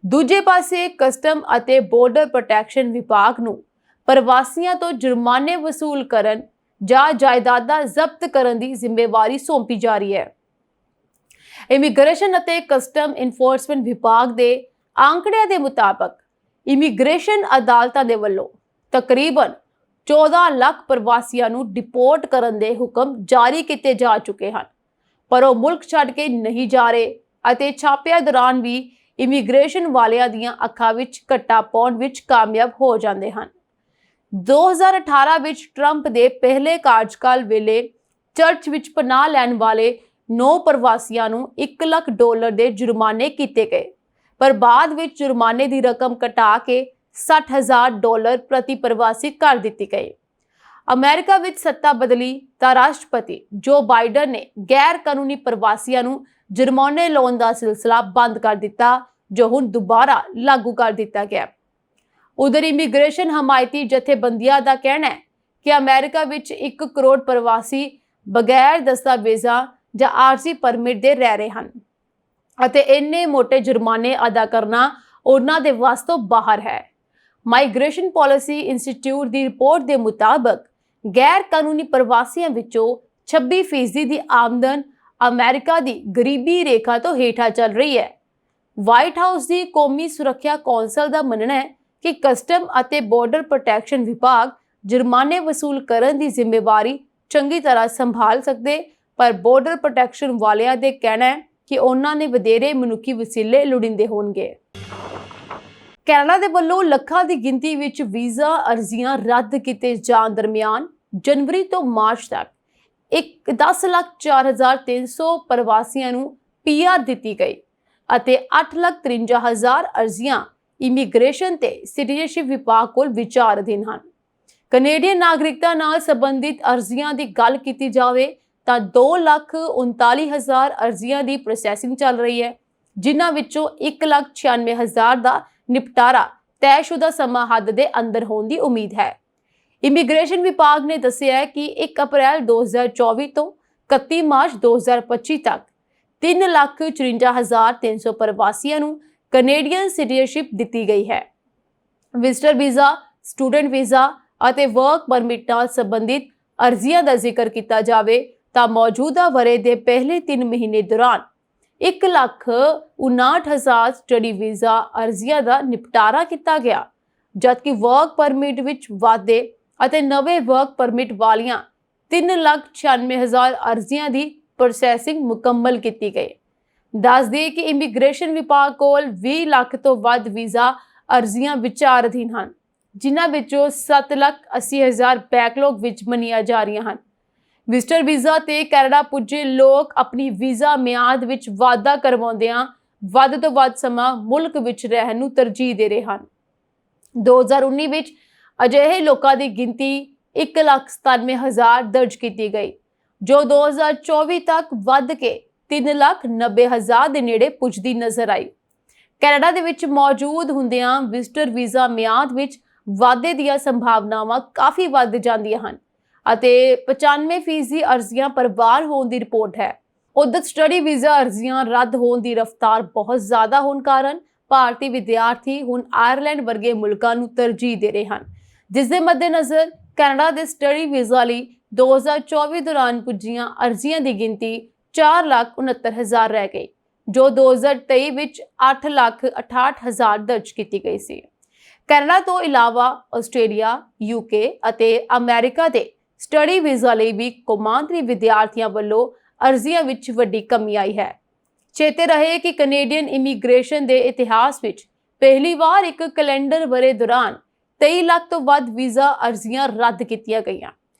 [SPEAKER 1] ਦੂਜੇ ਪਾਸੇ ਕਸਟਮ ਅਤੇ ਬਾਰਡਰ ਪ੍ਰੋਟੈਕਸ਼ਨ ਵਿਭਾਗ ਨੂੰ ਪ੍ਰਵਾਸੀਆਂ ਤੋਂ ਜੁਰਮਾਨੇ ਵਸੂਲ ਕਰਨ ਜਾਂ ਜਾਇਦਾਦਾਂ ਜ਼ਬਤ ਕਰਨ ਦੀ ਜ਼ਿੰਮੇਵਾਰੀ ਸੌਂਪੀ ਜਾ ਰਹੀ ਹੈ। ਇਮੀਗ੍ਰੇਸ਼ਨ ਅਤੇ ਕਸਟਮ ਇਨਫੋਰਸਮੈਂਟ ਵਿਭਾਗ ਦੇ ਆંકੜਿਆਂ ਦੇ ਮੁਤਾਬਕ ਇਮੀਗ੍ਰੇਸ਼ਨ ਅਦਾਲਤਾਂ ਦੇ ਵੱਲੋਂ ਤਕਰੀਬਨ 14 ਲੱਖ ਪ੍ਰਵਾਸੀਆਂ ਨੂੰ ਡਿਪੋਰਟ ਕਰਨ ਦੇ ਹੁਕਮ ਜਾਰੀ ਕੀਤੇ ਜਾ ਚੁੱਕੇ ਹਨ, ਪਰ ਉਹ ਮੁਲਕ ਛੱਡ ਕੇ ਨਹੀਂ ਜਾ ਰਹੇ ਅਤੇ ਛਾਪਿਆਂ ਦੌਰਾਨ ਵੀ ਇਮੀਗ੍ਰੇਸ਼ਨ ਵਾਲਿਆਂ ਦੀਆਂ ਅੱਖਾਂ ਵਿੱਚ ਘੱਟਾ ਪਾਉਣ ਵਿੱਚ ਕਾਮਯਾਬ ਹੋ ਜਾਂਦੇ ਹਨ। 2018 ਵਿੱਚ ਟਰੰਪ ਦੇ ਪਹਿਲੇ ਕਾਰਜਕਾਲ ਵੇਲੇ ਚਰਚ ਵਿੱਚ ਪਨਾਹ ਲੈਣ ਵਾਲੇ 9 ਪ੍ਰਵਾਸੀਆਂ ਨੂੰ $1 ਲੱਖ ਦੇ ਜੁਰਮਾਨੇ ਕੀਤੇ ਗਏ, ਪਰ ਬਾਅਦ ਵਿੱਚ ਜੁਰਮਾਨੇ ਦੀ ਰਕਮ ਘਟਾ ਕੇ $60,000 ਪ੍ਰਤੀ ਪ੍ਰਵਾਸੀ ਕਰ ਦਿੱਤੀ ਗਈ। ਅਮਰੀਕਾ ਵਿੱਚ ਸੱਤਾ ਬਦਲੀ ਤਾਂ ਰਾਸ਼ਟਰਪਤੀ ਜੋ ਬਾਈਡਨ ਨੇ ਗੈਰ ਕਾਨੂੰਨੀ ਪ੍ਰਵਾਸੀਆਂ ਨੂੰ ਜੁਰਮਾਨੇ ਲਾਉਣ ਦਾ ਸਿਲਸਿਲਾ ਬੰਦ ਕਰ ਦਿੱਤਾ, ਜੋ ਹੁਣ ਦੁਬਾਰਾ ਲਾਗੂ ਕਰ ਦਿੱਤਾ ਗਿਆ। ਉਧਰ ਇਮੀਗ੍ਰੇਸ਼ਨ ਹਮਾਇਤੀ ਜਥੇਬੰਦੀਆਂ ਦਾ ਕਹਿਣਾ ਹੈ ਕਿ ਅਮਰੀਕਾ ਵਿੱਚ 1 ਕਰੋੜ ਪ੍ਰਵਾਸੀ ਬਗੈਰ ਦਸਤਾਵੇਜ਼ਾਂ ਜਾਂ ਆਰਜ਼ੀ ਪਰਮਿਟ ਦੇ ਰਹਿ ਰਹੇ ਹਨ ਅਤੇ ਇੰਨੇ ਮੋਟੇ ਜੁਰਮਾਨੇ ਅਦਾ ਕਰਨਾ ਉਹਨਾਂ ਦੇ ਵੱਸ ਤੋਂ ਬਾਹਰ ਹੈ। ਮਾਈਗ੍ਰੇਸ਼ਨ ਪਾਲਿਸੀ ਇੰਸਟੀਚਿਊਟ ਦੀ ਰਿਪੋਰਟ ਦੇ ਮੁਤਾਬਕ ਗੈਰ ਕਾਨੂੰਨੀ ਪ੍ਰਵਾਸੀਆਂ ਵਿੱਚੋਂ 26% ਦੀ ਆਮਦਨ ਅਮਰੀਕਾ ਦੀ ਗਰੀਬੀ ਰੇਖਾ ਤੋਂ ਹੇਠਾਂ ਚੱਲ ਰਹੀ ਹੈ। ਵਾਈਟ ਹਾਊਸ ਦੀ ਕੌਮੀ ਸੁਰੱਖਿਆ ਕੌਂਸਲ ਦਾ ਮੰਨਣਾ ਹੈ ਕਿ ਕਸਟਮ ਅਤੇ ਬਾਰਡਰ ਪ੍ਰੋਟੈਕਸ਼ਨ ਵਿਭਾਗ ਜੁਰਮਾਨੇ ਵਸੂਲ ਕਰਨ ਦੀ ਜ਼ਿੰਮੇਵਾਰੀ ਚੰਗੀ ਤਰ੍ਹਾਂ ਸੰਭਾਲ ਸਕਦੇ, ਪਰ ਬਾਰਡਰ ਪ੍ਰੋਟੈਕਸ਼ਨ ਵਾਲਿਆਂ ਦੇ ਕਹਿਣਾ ਹੈ ਕਿ ਉਹਨਾਂ ਨੇ ਵਧੇਰੇ ਮਨੁੱਖੀ ਵਸੀਲੇ ਲੋੜੀਂਦੇ ਹੋਣਗੇ। ਕੈਨੇਡਾ ਦੇ ਵੱਲੋਂ ਲੱਖਾਂ ਦੀ ਗਿਣਤੀ ਵਿੱਚ ਵੀਜ਼ਾ ਅਰਜ਼ੀਆਂ ਰੱਦ ਕੀਤੇ ਜਾਣ ਦਰਮਿਆਨ ਜਨਵਰੀ ਤੋਂ ਮਾਰਚ ਤੱਕ 10,04,300 ਪ੍ਰਵਾਸੀਆਂ ਨੂੰ PR ਦਿੱਤੀ ਗਈ ਅਤੇ 8,53,000 ਅਰਜ਼ੀਆਂ ਇਮੀਗ੍ਰੇਸ਼ਨ ਤੇ ਸਿਟੀਜ਼ਨਸ਼ਿਪ ਵਿਭਾਗ ਕੋਲ ਵਿਚਾਰ ਅਧੀਨ ਹਨ। ਕੈਨੇਡੀਅਨ ਨਾਗਰਿਕਤਾ ਨਾਲ ਸੰਬੰਧਿਤ ਅਰਜ਼ੀਆਂ ਦੀ ਗੱਲ ਕੀਤੀ ਜਾਵੇ ਤਾਂ 2,39,000 ਅਰਜ਼ੀਆਂ ਦੀ ਪ੍ਰੋਸੈਸਿੰਗ ਚੱਲ ਰਹੀ ਹੈ, ਜਿਨ੍ਹਾਂ ਵਿੱਚੋਂ 1,96,000 ਦਾ ਨਿਪਟਾਰਾ ਤੈਅਸ਼ੁਦਾ ਸਮਾਂ ਹੱਦ ਦੇ ਅੰਦਰ ਹੋਣ ਦੀ ਉਮੀਦ ਹੈ। ਇਮੀਗ੍ਰੇਸ਼ਨ ਵਿਭਾਗ ਨੇ ਦੱਸਿਆ ਹੈ ਕਿ 1 ਅਪ੍ਰੈਲ 2024 ਤੋਂ 31 ਮਾਰਚ 2025 ਤੱਕ 3,54,300 ਪ੍ਰਵਾਸੀਆਂ ਨੂੰ ਕੈਨੇਡੀਅਨ ਸਿਟੀਜ਼ਨਸ਼ਿਪ ਦਿੱਤੀ ਗਈ ਹੈ। ਵਿਜ਼ਟਰ ਵੀਜ਼ਾ, ਸਟੂਡੈਂਟ ਵੀਜ਼ਾ ਅਤੇ ਵਰਕ ਪਰਮਿਟ ਨਾਲ ਸੰਬੰਧਿਤ ਅਰਜ਼ੀਆਂ ਦਾ ਜ਼ਿਕਰ ਕੀਤਾ ਜਾਵੇ ਤਾਂ ਮੌਜੂਦਾ ਵਰ੍ਹੇ ਦੇ ਪਹਿਲੇ 3 ਮਹੀਨੇ ਦੌਰਾਨ 1,59,000 ਸਟੱਡੀ ਵੀਜ਼ਾ ਅਰਜ਼ੀਆਂ ਦਾ ਨਿਪਟਾਰਾ ਕੀਤਾ ਗਿਆ, ਜਦਕਿ ਵਰਕ ਪਰਮਿਟ ਵਿੱਚ ਵਾਧੇ ਅਤੇ ਨਵੇਂ ਵਰਕ ਪਰਮਿਟ ਵਾਲੀਆਂ 3,96,000 ਅਰਜ਼ੀਆਂ ਦੀ ਪ੍ਰੋਸੈਸਿੰਗ ਮੁਕੰਮਲ ਕੀਤੀ ਗਈ। ਦੱਸ ਦਈਏ ਕਿ ਇਮੀਗ੍ਰੇਸ਼ਨ ਵਿਭਾਗ ਕੋਲ 20 ਲੱਖ ਤੋਂ ਵੱਧ ਵੀਜ਼ਾ ਅਰਜ਼ੀਆਂ ਵਿਚਾਰ ਅਧੀਨ ਹਨ, ਜਿਨ੍ਹਾਂ ਵਿੱਚੋਂ 7,80,000 ਬੈਕਲੌਗ ਵਿੱਚ ਮੰਨੀਆਂ ਜਾ ਰਹੀਆਂ ਹਨ। ਵਿਜ਼ਟਰ ਵੀਜ਼ਾ ਤੇ ਕੈਨੇਡਾ ਪੁੱਜੇ ਲੋਕ ਆਪਣੀ ਵੀਜ਼ਾ ਮਿਆਦ ਵਿੱਚ ਵਾਧਾ ਕਰਵਾਉਂਦਿਆਂ ਵੱਧ ਤੋਂ ਵੱਧ ਸਮਾਂ ਮੁਲਕ ਵਿੱਚ ਰਹਿਣ ਨੂੰ ਤਰਜੀਹ ਦੇ ਰਹੇ ਹਨ। 2019 ਵਿੱਚ ਅਜਿਹੇ ਲੋਕਾਂ ਦੀ ਗਿਣਤੀ 1,97,000 ਦਰਜ ਕੀਤੀ ਗਈ, ਜੋ 2024 ਤੱਕ ਵੱਧ ਕੇ 3,90,000 ਦੇ ਨੇੜੇ ਪੁੱਜਦੀ ਨਜ਼ਰ ਆਈ। ਕੈਨੇਡਾ ਦੇ ਵਿੱਚ ਮੌਜੂਦ ਹੁੰਦਿਆਂ ਵਿਜ਼ਟਰ ਵੀਜ਼ਾ ਮਿਆਦ ਵਿੱਚ ਵਾਧੇ ਦੀਆਂ ਸੰਭਾਵਨਾਵਾਂ ਕਾਫੀ ਵੱਧ ਜਾਂਦੀਆਂ ਹਨ ਅਤੇ 95% ਅਰਜ਼ੀਆਂ ਪਰਵਾਰ ਹੋਣ ਦੀ ਰਿਪੋਰਟ ਹੈ। ਉਧਰ ਸਟੱਡੀ ਵੀਜ਼ਾ ਅਰਜ਼ੀਆਂ ਰੱਦ ਹੋਣ ਦੀ ਰਫ਼ਤਾਰ ਬਹੁਤ ਜ਼ਿਆਦਾ ਹੋਣ ਕਾਰਨ ਭਾਰਤੀ ਵਿਦਿਆਰਥੀ ਹੁਣ ਆਇਰਲੈਂਡ ਵਰਗੇ ਮੁਲਕਾਂ ਨੂੰ ਤਰਜੀਹ ਦੇ ਰਹੇ ਹਨ, ਜਿਸ ਦੇ ਮੱਦੇਨਜ਼ਰ ਕੈਨੇਡਾ ਦੇ ਸਟੱਡੀ ਵੀਜ਼ਾ ਲਈ 2024 ਦੌਰਾਨ ਪੁੱਜੀਆਂ ਅਰਜ਼ੀਆਂ ਦੀ ਗਿਣਤੀ 4,69,000 ਰਹਿ ਗਈ, ਜੋ 2023 ਵਿੱਚ 8,68,000 ਦਰਜ ਕੀਤੀ ਗਈ ਸੀ। ਕੈਨੇਡਾ ਤੋਂ ਇਲਾਵਾ ਆਸਟ੍ਰੇਲੀਆ, UK ਅਤੇ ਅਮਰੀਕਾ ਦੇ ਸਟੱਡੀ ਵੀਜ਼ਾ ਲਈ ਵੀ ਕੌਮਾਂਤਰੀ ਵਿਦਿਆਰਥੀਆਂ ਵੱਲੋਂ ਅਰਜ਼ੀਆਂ ਵਿੱਚ ਵੱਡੀ ਕਮੀ ਆਈ ਹੈ। ਚੇਤੇ ਰਹੇ ਕਿ ਕੈਨੇਡੀਅਨ ਇਮੀਗ੍ਰੇਸ਼ਨ ਦੇ ਇਤਿਹਾਸ ਵਿੱਚ ਪਹਿਲੀ ਵਾਰ ਇੱਕ ਕੈਲੰਡਰ ਵਰ੍ਹੇ ਦੌਰਾਨ 23 ਲੱਖ ਤੋਂ ਵੱਧ ਵੀਜ਼ਾ ਅਰਜ਼ੀਆਂ ਰੱਦ ਕੀਤੀਆਂ ਗਈਆਂ।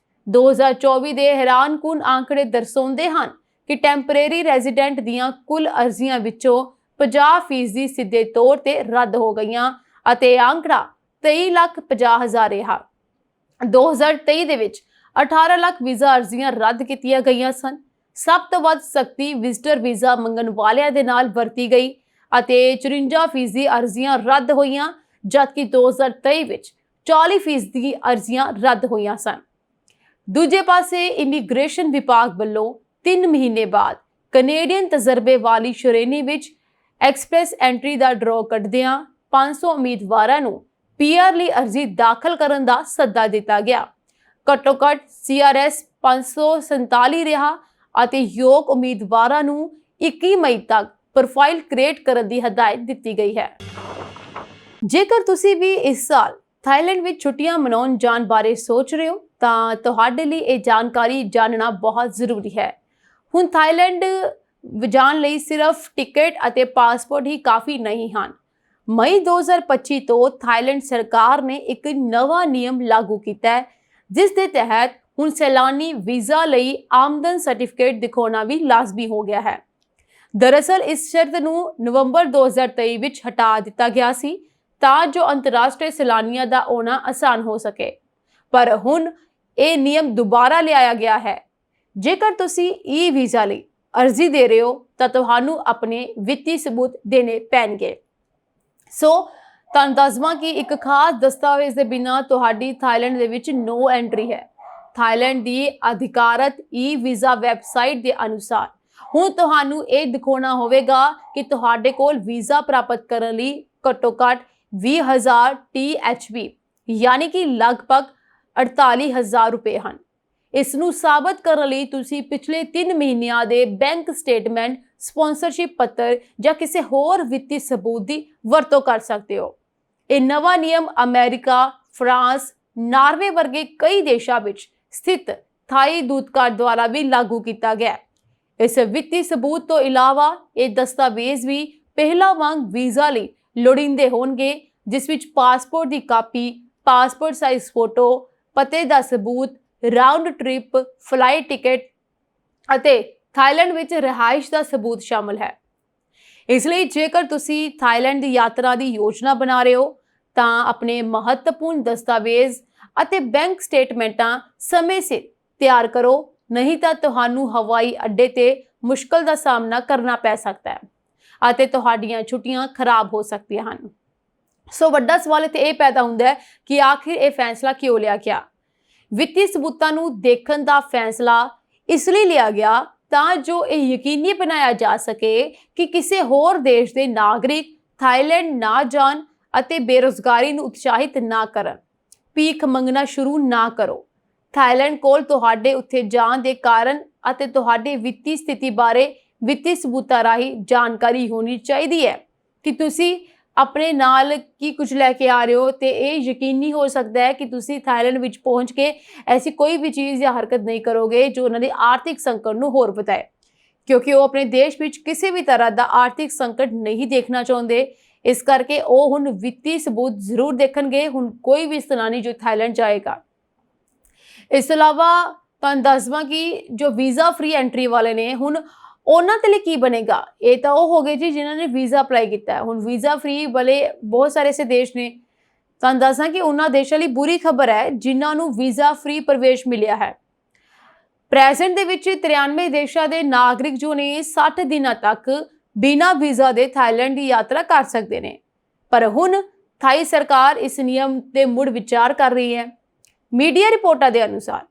[SPEAKER 1] 2024 ਦੇ ਹੈਰਾਨਕੁਨ ਆંકੜੇ ਦਰਸਾਉਂਦੇ ਹਨ ਕਿ ਟੈਂਪਰੇਰੀ ਰੈਜ਼ੀਡੈਂਟ ਦੀਆਂ ਕੁੱਲ ਅਰਜ਼ੀਆਂ ਵਿੱਚੋਂ 50% ਸਿੱਧੇ ਤੌਰ ਤੇ ਰੱਦ ਹੋ ਗਈਆਂ ਅਤੇ ਇਹ ਆંકੜਾ 23,50,000 ਰਿਹਾ। 2023 ਦੇ ਵਿੱਚ 18 ਲੱਖ ਵੀਜ਼ਾ ਅਰਜ਼ੀਆਂ ਰੱਦ ਕੀਤੀਆਂ ਗਈਆਂ ਸਨ। ਸਭ ਤੋਂ ਵੱਧ ਸਖਤੀ ਵਿਜ਼ਟਰ ਵੀਜ਼ਾ ਮੰਗਣ ਵਾਲਿਆਂ ਦੇ ਨਾਲ ਵਰਤੀ ਗਈ ਅਤੇ 54% ਅਰਜ਼ੀਆਂ ਰੱਦ ਹੋਈਆਂ, ਜਦਕਿ 2023 ਵਿੱਚ 40% ਅਰਜ਼ੀਆਂ ਰੱਦ ਹੋਈਆਂ ਸਨ। ਦੂਜੇ ਪਾਸੇ ਇਮੀਗ੍ਰੇਸ਼ਨ ਵਿਭਾਗ ਵੱਲੋਂ 3 ਮਹੀਨੇ ਬਾਅਦ ਕੈਨੇਡੀਅਨ ਤਜਰਬੇ ਵਾਲੀ ਸ਼੍ਰੇਣੀ ਵਿੱਚ ਐਕਸਪ੍ਰੈਸ ਐਂਟਰੀ ਦਾ ਡਰਾਅ ਕੱਢਦਿਆਂ 500 ਉਮੀਦਵਾਰਾਂ ਨੂੰ PR ਲਈ ਅਰਜ਼ੀ ਦਾਖਲ ਕਰਨ ਦਾ ਸੱਦਾ ਦਿੱਤਾ ਗਿਆ। ਘੱਟੋ ਘੱਟ CRS 547 ਰਿਹਾ ਅਤੇ ਯੋਗ ਉਮੀਦਵਾਰਾਂ ਨੂੰ 21 ਮਈ ਤੱਕ ਪ੍ਰੋਫਾਈਲ ਕ੍ਰੀਏਟ ਕਰਨ ਦੀ ਹਦਾਇਤ ਦਿੱਤੀ ਗਈ ਹੈ। ਜੇਕਰ ਤੁਸੀਂ ਵੀ ਇਸ ਸਾਲ ਥਾਈਲੈਂਡ ਵਿੱਚ ਛੁੱਟੀਆਂ ਮਨਾਉਣ ਜਾਣ ਬਾਰੇ ਸੋਚ ਰਹੇ ਹੋ ਤਾਂ ਤੁਹਾਡੇ ਲਈ ਇਹ ਜਾਣਕਾਰੀ ਜਾਣਨਾ ਬਹੁਤ ਜ਼ਰੂਰੀ ਹੈ। ਹੁਣ ਥਾਈਲੈਂਡ ਜਾਣ ਲਈ ਸਿਰਫ ਟਿਕਟ ਅਤੇ ਪਾਸਪੋਰਟ ਹੀ ਕਾਫੀ ਨਹੀਂ ਹਨ। ਮਈ 2025 ਤੋਂ ਥਾਈਲੈਂਡ ਸਰਕਾਰ ਨੇ ਇੱਕ ਨਵਾਂ ਨਿਯਮ ਲਾਗੂ ਕੀਤਾ ਹੈ, ਜਿਸ ਦੇ ਤਹਿਤ ਹੁਣ ਸੈਲਾਨੀ ਵੀਜ਼ਾ ਲਈ ਆਮਦਨ ਸਰਟੀਫਿਕੇਟ ਦਿਖਾਉਣਾ ਵੀ ਲਾਜ਼ਮੀ ਹੋ ਗਿਆ ਹੈ। ਦਰਅਸਲ ਇਸ ਸ਼ਰਤ ਨੂੰ ਨਵੰਬਰ 2023 ਵਿੱਚ ਹਟਾ ਦਿੱਤਾ ਗਿਆ ਸੀ ਤਾਂ ਜੋ ਅੰਤਰਰਾਸ਼ਟਰੀ ਸੈਲਾਨੀਆਂ ਦਾ ਆਉਣਾ ਆਸਾਨ ਹੋ ਸਕੇ, ਪਰ ਹੁਣ ਇਹ ਨਿਯਮ ਦੁਬਾਰਾ ਲਿਆਇਆ ਗਿਆ ਹੈ। ਜੇਕਰ ਤੁਸੀਂ ਈ ਵੀਜ਼ਾ ਲਈ ਅਰਜ਼ੀ ਦੇ ਰਹੇ ਹੋ ਤਾਂ ਤੁਹਾਨੂੰ ਆਪਣੇ ਵਿੱਤੀ ਸਬੂਤ ਦੇਣੇ ਪੈਣਗੇ। ਸੋ ਤੁਹਾਨੂੰ ਦੱਸਵਾਂ ਕਿ ਇੱਕ ਖਾਸ ਦਸਤਾਵੇਜ਼ ਦੇ ਬਿਨਾਂ ਤੁਹਾਡੀ ਥਾਈਲੈਂਡ ਦੇ ਵਿੱਚ ਨੋ ਐਂਟਰੀ ਹੈ। ਥਾਈਲੈਂਡ ਦੀ ਅਧਿਕਾਰਤ ਈ ਵੀਜ਼ਾ ਵੈਬਸਾਈਟ ਦੇ ਅਨੁਸਾਰ ਹੁਣ ਤੁਹਾਨੂੰ ਇਹ ਦਿਖਾਉਣਾ ਹੋਵੇਗਾ ਕਿ ਤੁਹਾਡੇ ਕੋਲ ਵੀਜ਼ਾ ਪ੍ਰਾਪਤ ਕਰਨ ਲਈ ਘੱਟੋ ਘੱਟ 20,000 THB ਯਾਨੀ ਕਿ ਲਗਭਗ 48,000 ਰੁਪਏ ਹਨ। ਇਸ ਨੂੰ ਸਾਬਤ ਕਰਨ ਲਈ ਤੁਸੀਂ ਪਿਛਲੇ 3 ਮਹੀਨਿਆਂ ਦੇ ਬੈਂਕ ਸਟੇਟਮੈਂਟ, ਸਪਾਂਸਰਸ਼ਿਪ ਪੱਤਰ ਜਾਂ ਕਿਸੇ ਹੋਰ ਵਿੱਤੀ ਸਬੂਤ ਦੀ ਵਰਤੋਂ ਕਰ ਸਕਦੇ ਹੋ। ਇਹ ਨਵਾਂ ਨਿਯਮ ਅਮਰੀਕਾ, ਫਰਾਂਸ, ਨਾਰਵੇ ਵਰਗੇ ਕਈ ਦੇਸ਼ਾਂ ਵਿੱਚ ਸਥਿਤ ਥਾਈ ਦੂਤਘਰ ਦੁਆਰਾ ਵੀ ਲਾਗੂ ਕੀਤਾ ਗਿਆ। ਇਸ ਵਿੱਤੀ ਸਬੂਤ ਤੋਂ ਇਲਾਵਾ ਇਹ ਦਸਤਾਵੇਜ਼ ਵੀ ਪਹਿਲਾਂ ਵਾਂਗ ਵੀਜ਼ਾ ਲਈ ਲੋੜੀਂਦੇ ਹੋਣਗੇ, ਜਿਸ ਵਿੱਚ ਪਾਸਪੋਰਟ ਦੀ ਕਾਪੀ, ਪਾਸਪੋਰਟ ਸਾਈਜ਼ ਫੋਟੋ, ਪਤੇ ਦਾ ਸਬੂਤ, ਰਾਉਂਡ ਟ੍ਰਿਪ ਫਲਾਈਟ ਟਿਕਟ ਅਤੇ ਥਾਈਲੈਂਡ ਵਿੱਚ ਰਿਹਾਇਸ਼ ਦਾ ਸਬੂਤ ਸ਼ਾਮਲ ਹੈ। ਇਸ ਲਈ ਜੇਕਰ ਤੁਸੀਂ ਥਾਈਲੈਂਡ ਦੀ ਯਾਤਰਾ ਦੀ ਯੋਜਨਾ ਬਣਾ ਰਹੇ ਹੋ ਤਾਂ ਆਪਣੇ ਮਹੱਤਵਪੂਰਨ ਦਸਤਾਵੇਜ਼ ਅਤੇ ਬੈਂਕ ਸਟੇਟਮੈਂਟਾਂ ਸਮੇਂ ਸਿਰ ਤਿਆਰ ਕਰੋ, ਨਹੀਂ ਤਾਂ ਤੁਹਾਨੂੰ ਹਵਾਈ ਅੱਡੇ ਤੇ ਮੁਸ਼ਕਲ ਦਾ ਸਾਹਮਣਾ ਕਰਨਾ ਪੈ ਸਕਦਾ ਹੈ ਅਤੇ ਤੁਹਾਡੀਆਂ ਛੁੱਟੀਆਂ ਖਰਾਬ ਹੋ ਸਕਦੀਆਂ ਹਨ। ਸੋ ਵੱਡਾ ਸਵਾਲ ਇੱਥੇ ਇਹ ਪੈਦਾ ਹੁੰਦਾ ਹੈ ਕਿ ਆਖਿਰ ਇਹ ਫੈਸਲਾ ਕਿਉਂ ਲਿਆ ਗਿਆ। ਵਿੱਤੀ ਸਬੂਤਾਂ ਨੂੰ ਦੇਖਣ ਦਾ ਫੈਸਲਾ ਇਸ ਲਈ ਲਿਆ ਗਿਆ ਤਾਂ ਜੋ ਇਹ ਯਕੀਨੀ ਬਣਾਇਆ ਜਾ ਸਕੇ ਕਿ ਕਿਸੇ ਹੋਰ ਦੇਸ਼ ਦੇ ਨਾਗਰਿਕ ਥਾਈਲੈਂਡ ਨਾ ਜਾਣ ਅਤੇ ਬੇਰੁਜ਼ਗਾਰੀ ਨੂੰ ਉਤਸ਼ਾਹਿਤ ਨਾ ਕਰਨ, ਭੀਖ ਮੰਗਣਾ ਸ਼ੁਰੂ ਨਾ ਕਰੋ। ਥਾਈਲੈਂਡ ਕੋਲ ਤੁਹਾਡੇ ਉੱਥੇ ਜਾਣ ਦੇ ਕਾਰਨ ਅਤੇ ਤੁਹਾਡੀ ਵਿੱਤੀ ਸਥਿਤੀ ਬਾਰੇ ਵਿੱਤੀ ਸਬੂਤਾਂ ਰਾਹੀਂ ਜਾਣਕਾਰੀ ਹੋਣੀ ਚਾਹੀਦੀ ਹੈ ਕਿ ਤੁਸੀਂ ਆਪਣੇ ਨਾਲ ਕੀ ਕੁਝ ਲੈ ਕੇ ਆ ਰਹੇ ਹੋ, ਤੇ ਇਹ ਯਕੀਨੀ ਹੋ ਸਕਦਾ ਹੈ ਕਿ ਤੁਸੀਂ ਥਾਈਲੈਂਡ ਵਿੱਚ ਪਹੁੰਚ ਕੇ ਐਸੀ ਕੋਈ ਵੀ ਚੀਜ਼ ਜਾਂ ਹਰਕਤ ਨਹੀਂ ਕਰੋਗੇ ਜੋ ਉਹਨਾਂ ਦੇ ਆਰਥਿਕ ਸੰਕਟ ਨੂੰ ਹੋਰ ਵਧਾਏ, ਕਿਉਂਕਿ ਉਹ ਆਪਣੇ ਦੇਸ਼ ਵਿੱਚ ਕਿਸੇ ਵੀ ਤਰ੍ਹਾਂ ਦਾ ਆਰਥਿਕ ਸੰਕਟ ਨਹੀਂ ਦੇਖਣਾ ਚਾਹੁੰਦੇ। ਇਸ ਕਰਕੇ ਉਹ ਹੁਣ ਵਿੱਤੀ ਸਬੂਤ ਜ਼ਰੂਰ ਦੇਖਣਗੇ ਹੁਣ ਕੋਈ ਵੀ ਸੈਲਾਨੀ ਜੋ ਥਾਈਲੈਂਡ ਜਾਏਗਾ। ਇਸ ਤੋਂ ਇਲਾਵਾ ਤੁਹਾਨੂੰ ਦੱਸਵਾਂ ਕਿ ਜੋ ਵੀਜ਼ਾ ਫ੍ਰੀ ਐਂਟਰੀ ਵਾਲੇ ਨੇ ਹੁਣ ਉਹਨਾਂ ਦੇ ਲਈ ਕੀ ਬਣੇਗਾ। ਇਹ ਤਾਂ ਉਹ ਹੋ ਗਏ ਜੀ ਜਿਨ੍ਹਾਂ ਨੇ ਵੀਜ਼ਾ ਅਪਲਾਈ ਕੀਤਾ ਹੈ। ਹੁਣ ਵੀਜ਼ਾ ਫ੍ਰੀ ਵਾਲੇ ਬਹੁਤ ਸਾਰੇ ਐਸੇ ਦੇਸ਼ ਨੇ, ਤੁਹਾਨੂੰ ਦੱਸਾਂ ਕਿ ਉਹਨਾਂ ਦੇਸ਼ਾਂ ਲਈ ਬੁਰੀ ਖਬਰ ਹੈ ਜਿਨ੍ਹਾਂ ਨੂੰ ਵੀਜ਼ਾ ਫ੍ਰੀ ਪ੍ਰਵੇਸ਼ ਮਿਲਿਆ ਹੈ। ਪ੍ਰੈਜ਼ੈਂਟ ਦੇ ਵਿੱਚ 93 ਦੇਸ਼ਾਂ ਦੇ ਨਾਗਰਿਕ ਜੋ ਨੇ 60 ਦਿਨਾਂ ਤੱਕ ਬਿਨਾਂ ਵੀਜ਼ਾ ਦੇ ਥਾਈਲੈਂਡ ਦੀ ਯਾਤਰਾ ਕਰ ਸਕਦੇ ਨੇ, ਪਰ ਹੁਣ ਥਾਈ ਸਰਕਾਰ ਇਸ ਨਿਯਮ ਤੇ ਮੁੜ ਵਿਚਾਰ ਕਰ ਰਹੀ ਹੈ। ਮੀਡੀਆ ਰਿਪੋਰਟਾਂ ਦੇ ਅਨੁਸਾਰ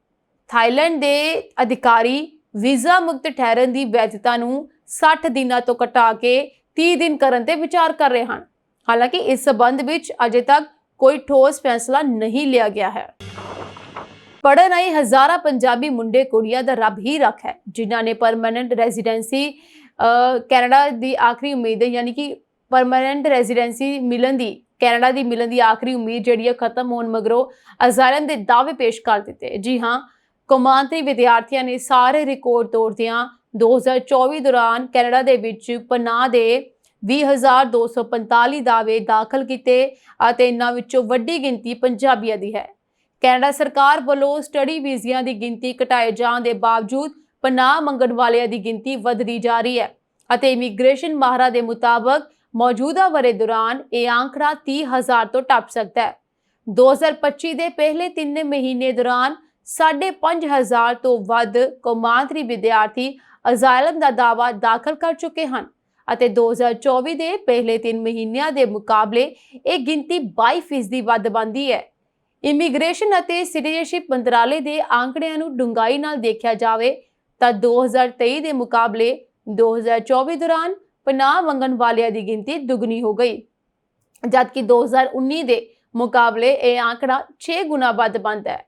[SPEAKER 1] ਥਾਈਲੈਂਡ ਦੇ ਅਧਿਕਾਰੀ ਵੀਜ਼ਾ ਮੁਕਤ ਠਹਿਰਨ ਦੀ ਵੈਧਤਾ ਨੂੰ 60 ਦਿਨਾਂ ਤੋਂ ਘਟਾ ਕੇ 30 ਦਿਨ ਕਰਨ ਤੇ ਵਿਚਾਰ ਕਰ ਰਹੇ ਹਨ। ਹਾਲਾਂਕਿ ਇਸ ਸਬੰਧ ਵਿੱਚ ਅਜੇ ਤੱਕ ਕੋਈ ਠੋਸ ਫੈਸਲਾ ਨਹੀਂ ਲਿਆ ਗਿਆ ਹੈ। ਪੜ੍ਹਨ ਆਏ ਹਜ਼ਾਰਾਂ ਪੰਜਾਬੀ ਮੁੰਡੇ ਕੁੜੀਆਂ ਦਾ ਰੱਬ ਹੀ ਰੱਖ ਹੈ ਜਿਨ੍ਹਾਂ ਨੇ ਪਰਮਾਨੈਂਟ ਰੈਜ਼ੀਡੈਂਸੀ ਕੈਨੇਡਾ ਦੀ ਆਖਰੀ ਉਮੀਦ ਹੈ, ਯਾਨੀ ਕਿ ਪਰਮਾਨੈਂਟ ਰੈਜ਼ੀਡੈਂਸੀ ਮਿਲਣ ਦੀ ਕੈਨੇਡਾ ਦੀ ਮਿਲਣ ਦੀ ਆਖਰੀ ਉਮੀਦ ਜਿਹੜੀ ਹੈ ਖਤਮ ਹੋਣ ਮਗਰੋਂ ਅਜ਼ਾਇਲਮ ਦੇ ਦਾਅਵੇ ਪੇਸ਼ ਕਰ ਦਿੱਤੇ। ਜੀ ਹਾਂ, ਕੌਮਾਂਤਰੀ ਵਿਦਿਆਰਥੀਆਂ ਨੇ ਸਾਰੇ ਰਿਕਾਰਡ ਤੋੜਦਿਆਂ 2024 ਦੌਰਾਨ ਕੈਨੇਡਾ ਦੇ ਵਿੱਚ ਪਨਾਹ ਦੇ 20,245 ਦਾਅਵੇ ਦਾਖਲ ਕੀਤੇ ਅਤੇ ਇਹਨਾਂ ਵਿੱਚੋਂ ਵੱਡੀ ਗਿਣਤੀ ਪੰਜਾਬੀਆਂ ਦੀ ਹੈ। ਕੈਨੇਡਾ ਸਰਕਾਰ ਵੱਲੋਂ ਸਟੱਡੀ ਵੀਜ਼ਿਆਂ ਦੀ ਗਿਣਤੀ ਘਟਾਏ ਜਾਣ ਦੇ ਬਾਵਜੂਦ ਪਨਾਹ ਮੰਗਣ ਵਾਲਿਆਂ ਦੀ ਗਿਣਤੀ ਵਧਦੀ ਜਾ ਰਹੀ ਹੈ ਅਤੇ ਇਮੀਗ੍ਰੇਸ਼ਨ ਮਾਹਰਾਂ ਦੇ ਮੁਤਾਬਕ ਮੌਜੂਦਾ ਵਰ੍ਹੇ ਦੌਰਾਨ ਇਹ ਆંકੜਾ 30,000 ਤੋਂ ਟੱਪ ਸਕਦਾ ਹੈ। 2025 ਦੇ ਪਹਿਲੇ 3 ਮਹੀਨੇ ਦੌਰਾਨ 5,500 ਤੋਂ ਵੱਧ ਕੌਮਾਂਤਰੀ ਵਿਦਿਆਰਥੀ ਅਜ਼ਾਇਲਮ ਦਾ ਦਾਅਵਾ ਦਾਖਲ ਕਰ ਚੁੱਕੇ ਹਨ ਅਤੇ 2024 ਦੇ ਪਹਿਲੇ 3 ਮਹੀਨਿਆਂ ਦੇ ਮੁਕਾਬਲੇ ਇਹ ਗਿਣਤੀ 22% ਵੱਧ ਬਣਦੀ ਹੈ। ਇਮੀਗ੍ਰੇਸ਼ਨ ਅਤੇ ਸਿਟੀਜ਼ਨਸ਼ਿਪ ਮੰਤਰਾਲੇ ਦੇ ਆંકੜਿਆਂ ਨੂੰ ਡੂੰਘਾਈ ਨਾਲ ਦੇਖਿਆ ਜਾਵੇ ਤਾਂ 2023 ਦੇ ਮੁਕਾਬਲੇ 2024 ਦੌਰਾਨ ਪਨਾਹ ਮੰਗਣ ਵਾਲਿਆਂ ਦੀ ਗਿਣਤੀ ਦੁੱਗਣੀ ਹੋ ਗਈ, ਜਦਕਿ 2019 ਦੇ ਮੁਕਾਬਲੇ ਇਹ ਆંકੜਾ 6 ਗੁਣਾ ਵੱਧ ਬਣਦਾ ਹੈ।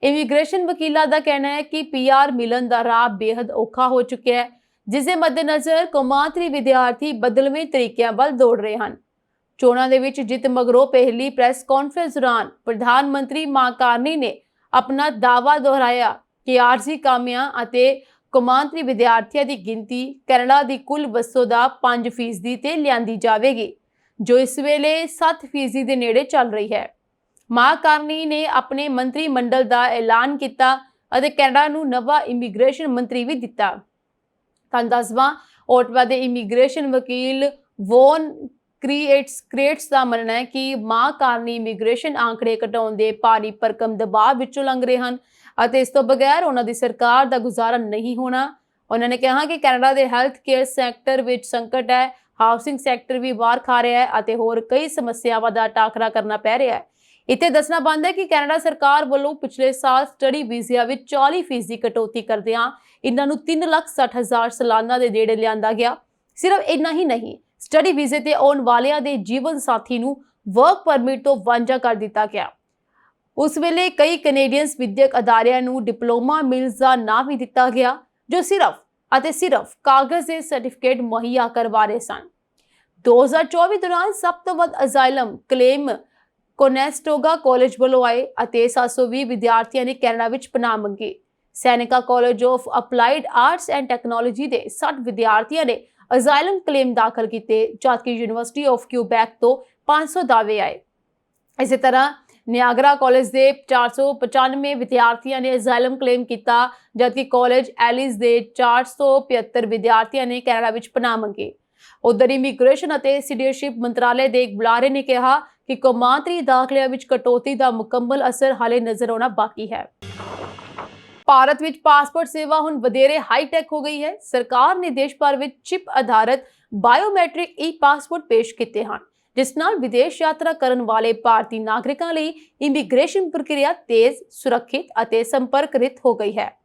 [SPEAKER 1] ਇਮੀਗ੍ਰੇਸ਼ਨ ਵਕੀਲਾਂ ਦਾ ਕਹਿਣਾ ਹੈ ਕਿ PR ਮਿਲਣ ਦਾ ਰਾਹ ਬੇहद ਔਖਾ ਹੋ ਚੁੱਕਿਆ ਹੈ, ਜਿਸ ਦੇ ਮੱਦੇਨਜ਼ਰ ਕੌਮਾਂਤਰੀ ਵਿਦਿਆਰਥੀ ਬਦਲਵੇਂ ਤਰੀਕਿਆਂ ਵੱਲ ਦੌੜ ਰਹੇ ਹਨ। ਚੋਣਾਂ ਦੇ ਵਿੱਚ ਜਿੱਤ ਮਗਰੋਂ ਪਹਿਲੀ ਪ੍ਰੈਸ ਕਾਨਫਰੰਸ ਦੌਰਾਨ ਪ੍ਰਧਾਨ ਮੰਤਰੀ ਮਾਰਕ ਕਾਰਨੀ ਨੇ ਆਪਣਾ ਦਾਅਵਾ ਦੁਹਰਾਇਆ ਕਿ ਆਰਜ਼ੀ ਕਾਮਿਆਂ ਅਤੇ ਕੌਮਾਂਤਰੀ ਵਿਦਿਆਰਥੀਆਂ ਦੀ ਗਿਣਤੀ ਕੈਨੇਡਾ ਦੀ ਕੁੱਲ ਵਸੋਂ ਦਾ 5% ਤੇ ਲਿਆਂਦੀ ਜਾਵੇਗੀ, ਜੋ ਇਸ ਵੇਲੇ 7% ਦੇ ਨੇੜੇ ਚੱਲ ਰਹੀ ਹੈ। ਮਾਰਕ ਕਾਰਨੀ ਨੇ ਆਪਣੇ ਮੰਤਰੀ ਮੰਡਲ ਦਾ ਐਲਾਨ ਕੀਤਾ ਅਤੇ ਕੈਨੇਡਾ ਨੂੰ ਨਵਾਂ ਇਮੀਗ੍ਰੇਸ਼ਨ ਮੰਤਰੀ ਵੀ ਦਿੱਤਾ। ਤੁਹਾਨੂੰ ਦੱਸਵਾਂ, ਓਟਵਾ ਦੇ ਇਮੀਗ੍ਰੇਸ਼ਨ ਵਕੀਲ ਵੌਨ ਕ੍ਰੀਏਟਸ ਦਾ ਮੰਨਣਾ ਹੈ ਕਿ ਮਾਰਕ ਕਾਰਨੀ ਇਮੀਗ੍ਰੇਸ਼ਨ ਆંકੜੇ ਘਟਾਉਣ ਦੇ ਭਾਰੀ ਭਰਕਮ ਦਬਾਅ ਵਿੱਚੋਂ ਲੰਘ ਰਹੇ ਹਨ ਅਤੇ ਇਸ ਤੋਂ ਬਗੈਰ ਉਹਨਾਂ ਦੀ ਸਰਕਾਰ ਦਾ ਗੁਜ਼ਾਰਾ ਨਹੀਂ ਹੋਣਾ। ਉਹਨਾਂ ਨੇ ਕਿਹਾ ਕਿ ਕੈਨੇਡਾ ਦੇ ਹੈਲਥ ਕੇਅਰ ਸੈਕਟਰ ਵਿੱਚ ਸੰਕਟ ਹੈ, ਹਾਊਸਿੰਗ ਸੈਕਟਰ ਵੀ ਵਾਰ ਖਾ ਰਿਹਾ ਹੈ ਅਤੇ ਹੋਰ ਕਈ ਸਮੱਸਿਆਵਾਂ ਦਾ ਟਾਕਰਾ ਕਰਨਾ ਪੈ ਰਿਹਾ ਹੈ। ਇੱਥੇ ਦੱਸਣਾ ਬਣਦਾ ਹੈ ਕਿ ਕੈਨੇਡਾ ਸਰਕਾਰ ਵੱਲੋਂ ਪਿਛਲੇ ਸਾਲ ਸਟੱਡੀ ਵੀਜ਼ਿਆਂ ਵਿੱਚ 40% ਕਟੌਤੀ ਕਰਦਿਆਂ ਇਹਨਾਂ ਨੂੰ 3,60,000 ਸਾਲਾਨਾ ਦੇ ਨੇੜੇ ਲਿਆਂਦਾ ਗਿਆ। ਸਿਰਫ ਇੰਨਾ ਹੀ ਨਹੀਂ, ਸਟੱਡੀ ਵੀਜ਼ੇ ਤੇ ਆਉਣ ਵਾਲਿਆਂ ਦੇ ਜੀਵਨ ਸਾਥੀ ਨੂੰ ਵਰਕ ਪਰਮਿਟ ਤੋਂ ਵਾਂਝਾ ਕਰ ਦਿੱਤਾ ਗਿਆ। ਉਸ ਵੇਲੇ ਕਈ ਕੈਨੇਡੀਅਨਸ ਵਿਦਿਅਕ ਅਦਾਰਿਆਂ ਨੂੰ ਡਿਪਲੋਮਾ ਮਿਲਸ ਦਾ ਨਾਮ ਵੀ ਦਿੱਤਾ ਗਿਆ, ਜੋ ਸਿਰਫ ਅਤੇ ਸਿਰਫ ਕਾਗਜ਼ ਦੇ ਸਰਟੀਫਿਕੇਟ ਮੁਹੱਈਆ ਕਰਵਾ ਰਹੇ ਸਨ। 2024 ਦੌਰਾਨ ਸਭ ਤੋਂ ਵੱਧ ਅਜ਼ਾਈਲਮ ਕਲੇਮ ਕੋਨੈਸਟੋਗਾ ਕਾਲਜ ਵੱਲੋਂ ਆਏ ਅਤੇ 720 ਵਿਦਿਆਰਥੀਆਂ ਨੇ ਕੈਨੇਡਾ ਵਿੱਚ ਪਨਾਹ ਮੰਗੀ। Seneca college of applied arts and technology ਦੇ 60 ਵਿਦਿਆਰਥੀਆਂ ਨੇ ਅਜ਼ਾਈਲਮ ਕਲੇਮ ਦਾਖਲ ਕੀਤੇ, ਜਦਕਿ ਯੂਨੀਵਰਸਿਟੀ ਆਫ ਕਿਊਬੈਕ ਤੋਂ 500 ਦਾਅਵੇ ਆਏ। ਇਸੇ ਤਰ੍ਹਾਂ ਨਿਆਗਰਾ ਕਾਲਜ ਦੇ 495 ਵਿਦਿਆਰਥੀਆਂ ਨੇ ਅਜ਼ਾਈਲਮ ਕਲੇਮ ਕੀਤਾ, ਜਦਕਿ ਕਾਲਜ ਐਲਿਸ ਦੇ 475 ਵਿਦਿਆਰਥੀਆਂ ਨੇ ਕੈਨੇਡਾ ਵਿੱਚ ਪਨਾਹ ਮੰਗੀ। ਉਧਰ ਇਮੀਗ੍ਰੇਸ਼ਨ ਅਤੇ ਸਿਟੀਜ਼ਨਸ਼ਿਪ ਮੰਤਰਾਲੇ ਦੇ ਇੱਕ ਬੁਲਾਰੇ ਨੇ ਕਿਹਾ ਕਿ ਕੌਮਾਂਤਰੀ ਦਾਖਲਿਆਂ ਵਿੱਚ ਕਟੌਤੀ ਦਾ ਮੁਕੰਮਲ ਅਸਰ ਹਾਲੇ ਨਜ਼ਰ ਆਉਣਾ ਬਾਕੀ ਹੈ। ਭਾਰਤ ਵਿੱਚ ਪਾਸਪੋਰਟ ਸੇਵਾ ਹੁਣ ਵਧੇਰੇ ਹਾਈਟੈਕ ਹੋ ਗਈ ਹੈ। ਸਰਕਾਰ ਨੇ ਦੇਸ਼ ਭਰ ਵਿੱਚ ਚਿਪ ਆਧਾਰਿਤ ਬਾਇਓਮੈਟ੍ਰਿਕ ਈ-ਪਾਸਪੋਰਟ ਪੇਸ਼ ਕੀਤੇ ਹਨ, ਜਿਸ ਨਾਲ ਵਿਦੇਸ਼ ਯਾਤਰਾ ਕਰਨ ਵਾਲੇ ਭਾਰਤੀ ਨਾਗਰਿਕਾਂ ਲਈ ਇਮੀਗ੍ਰੇਸ਼ਨ ਪ੍ਰਕਿਰਿਆ ਤੇਜ਼, ਸੁਰੱਖਿਅਤ ਅਤੇ ਸੰਪਰਕ-ਰਿਤ ਹੋ ਗਈ ਹੈ।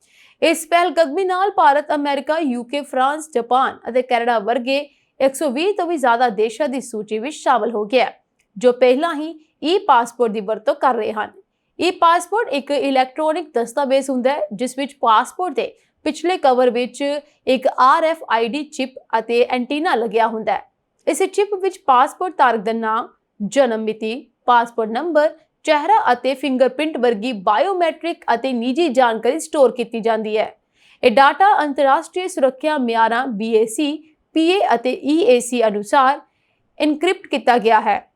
[SPEAKER 1] ਇਸ ਪਹਿਲਕਦਮੀ ਨਾਲ Bharat, America, UK, France, Japan ਅਤੇ ਕੈਨੇਡਾ ਵਰਗੇ 120 ਤੋਂ ਵੀ ਜ਼ਿਆਦਾ ਦੇਸ਼ਾਂ ਦੀ ਸੂਚੀ ਵਿੱਚ ਸ਼ਾਮਲ ਹੋ ਗਿਆ, ਜੋ ਪਹਿਲਾਂ ਹੀ ਈ-ਪਾਸਪੋਰਟ ਦੀ ਵਰਤੋਂ ਕਰ ਰਹੇ ਹਨ। ਈ-ਪਾਸਪੋਰਟ ਇੱਕ ਇਲੈਕਟ੍ਰੋਨਿਕ ਦਸਤਾਵੇਜ਼ ਹੁੰਦਾ ਹੈ ਜਿਸ ਵਿੱਚ ਪਾਸਪੋਰਟ ਦੇ ਪਿਛਲੇ ਕਵਰ ਵਿੱਚ ਇੱਕ RFID ਚਿਪ ਅਤੇ ਐਂਟੀਨਾ ਲੱਗਿਆ ਹੁੰਦਾ ਹੈ। ਇਸ ਚਿਪ ਵਿੱਚ ਪਾਸਪੋਰਟ ਧਾਰਕ ਦਾ ਨਾਮ, ਜਨਮ ਮਿਤੀ, ਪਾਸਪੋਰਟ ਨੰਬਰ, ਚਿਹਰਾ ਅਤੇ ਫਿੰਗਰਪ੍ਰਿੰਟ ਵਰਗੀ ਬਾਇਓਮੈਟ੍ਰਿਕ ਅਤੇ ਨਿੱਜੀ ਜਾਣਕਾਰੀ ਸਟੋਰ ਕੀਤੀ ਜਾਂਦੀ ਹੈ। ਇਹ ਡਾਟਾ ਅੰਤਰਰਾਸ਼ਟਰੀ ਸੁਰੱਖਿਆ ਮਿਆਰਾਂ BAC, PA ਅਤੇ EAC ਅਨੁਸਾਰ ਇਨਕ੍ਰਿਪਟ ਕੀਤਾ ਗਿਆ ਹੈ।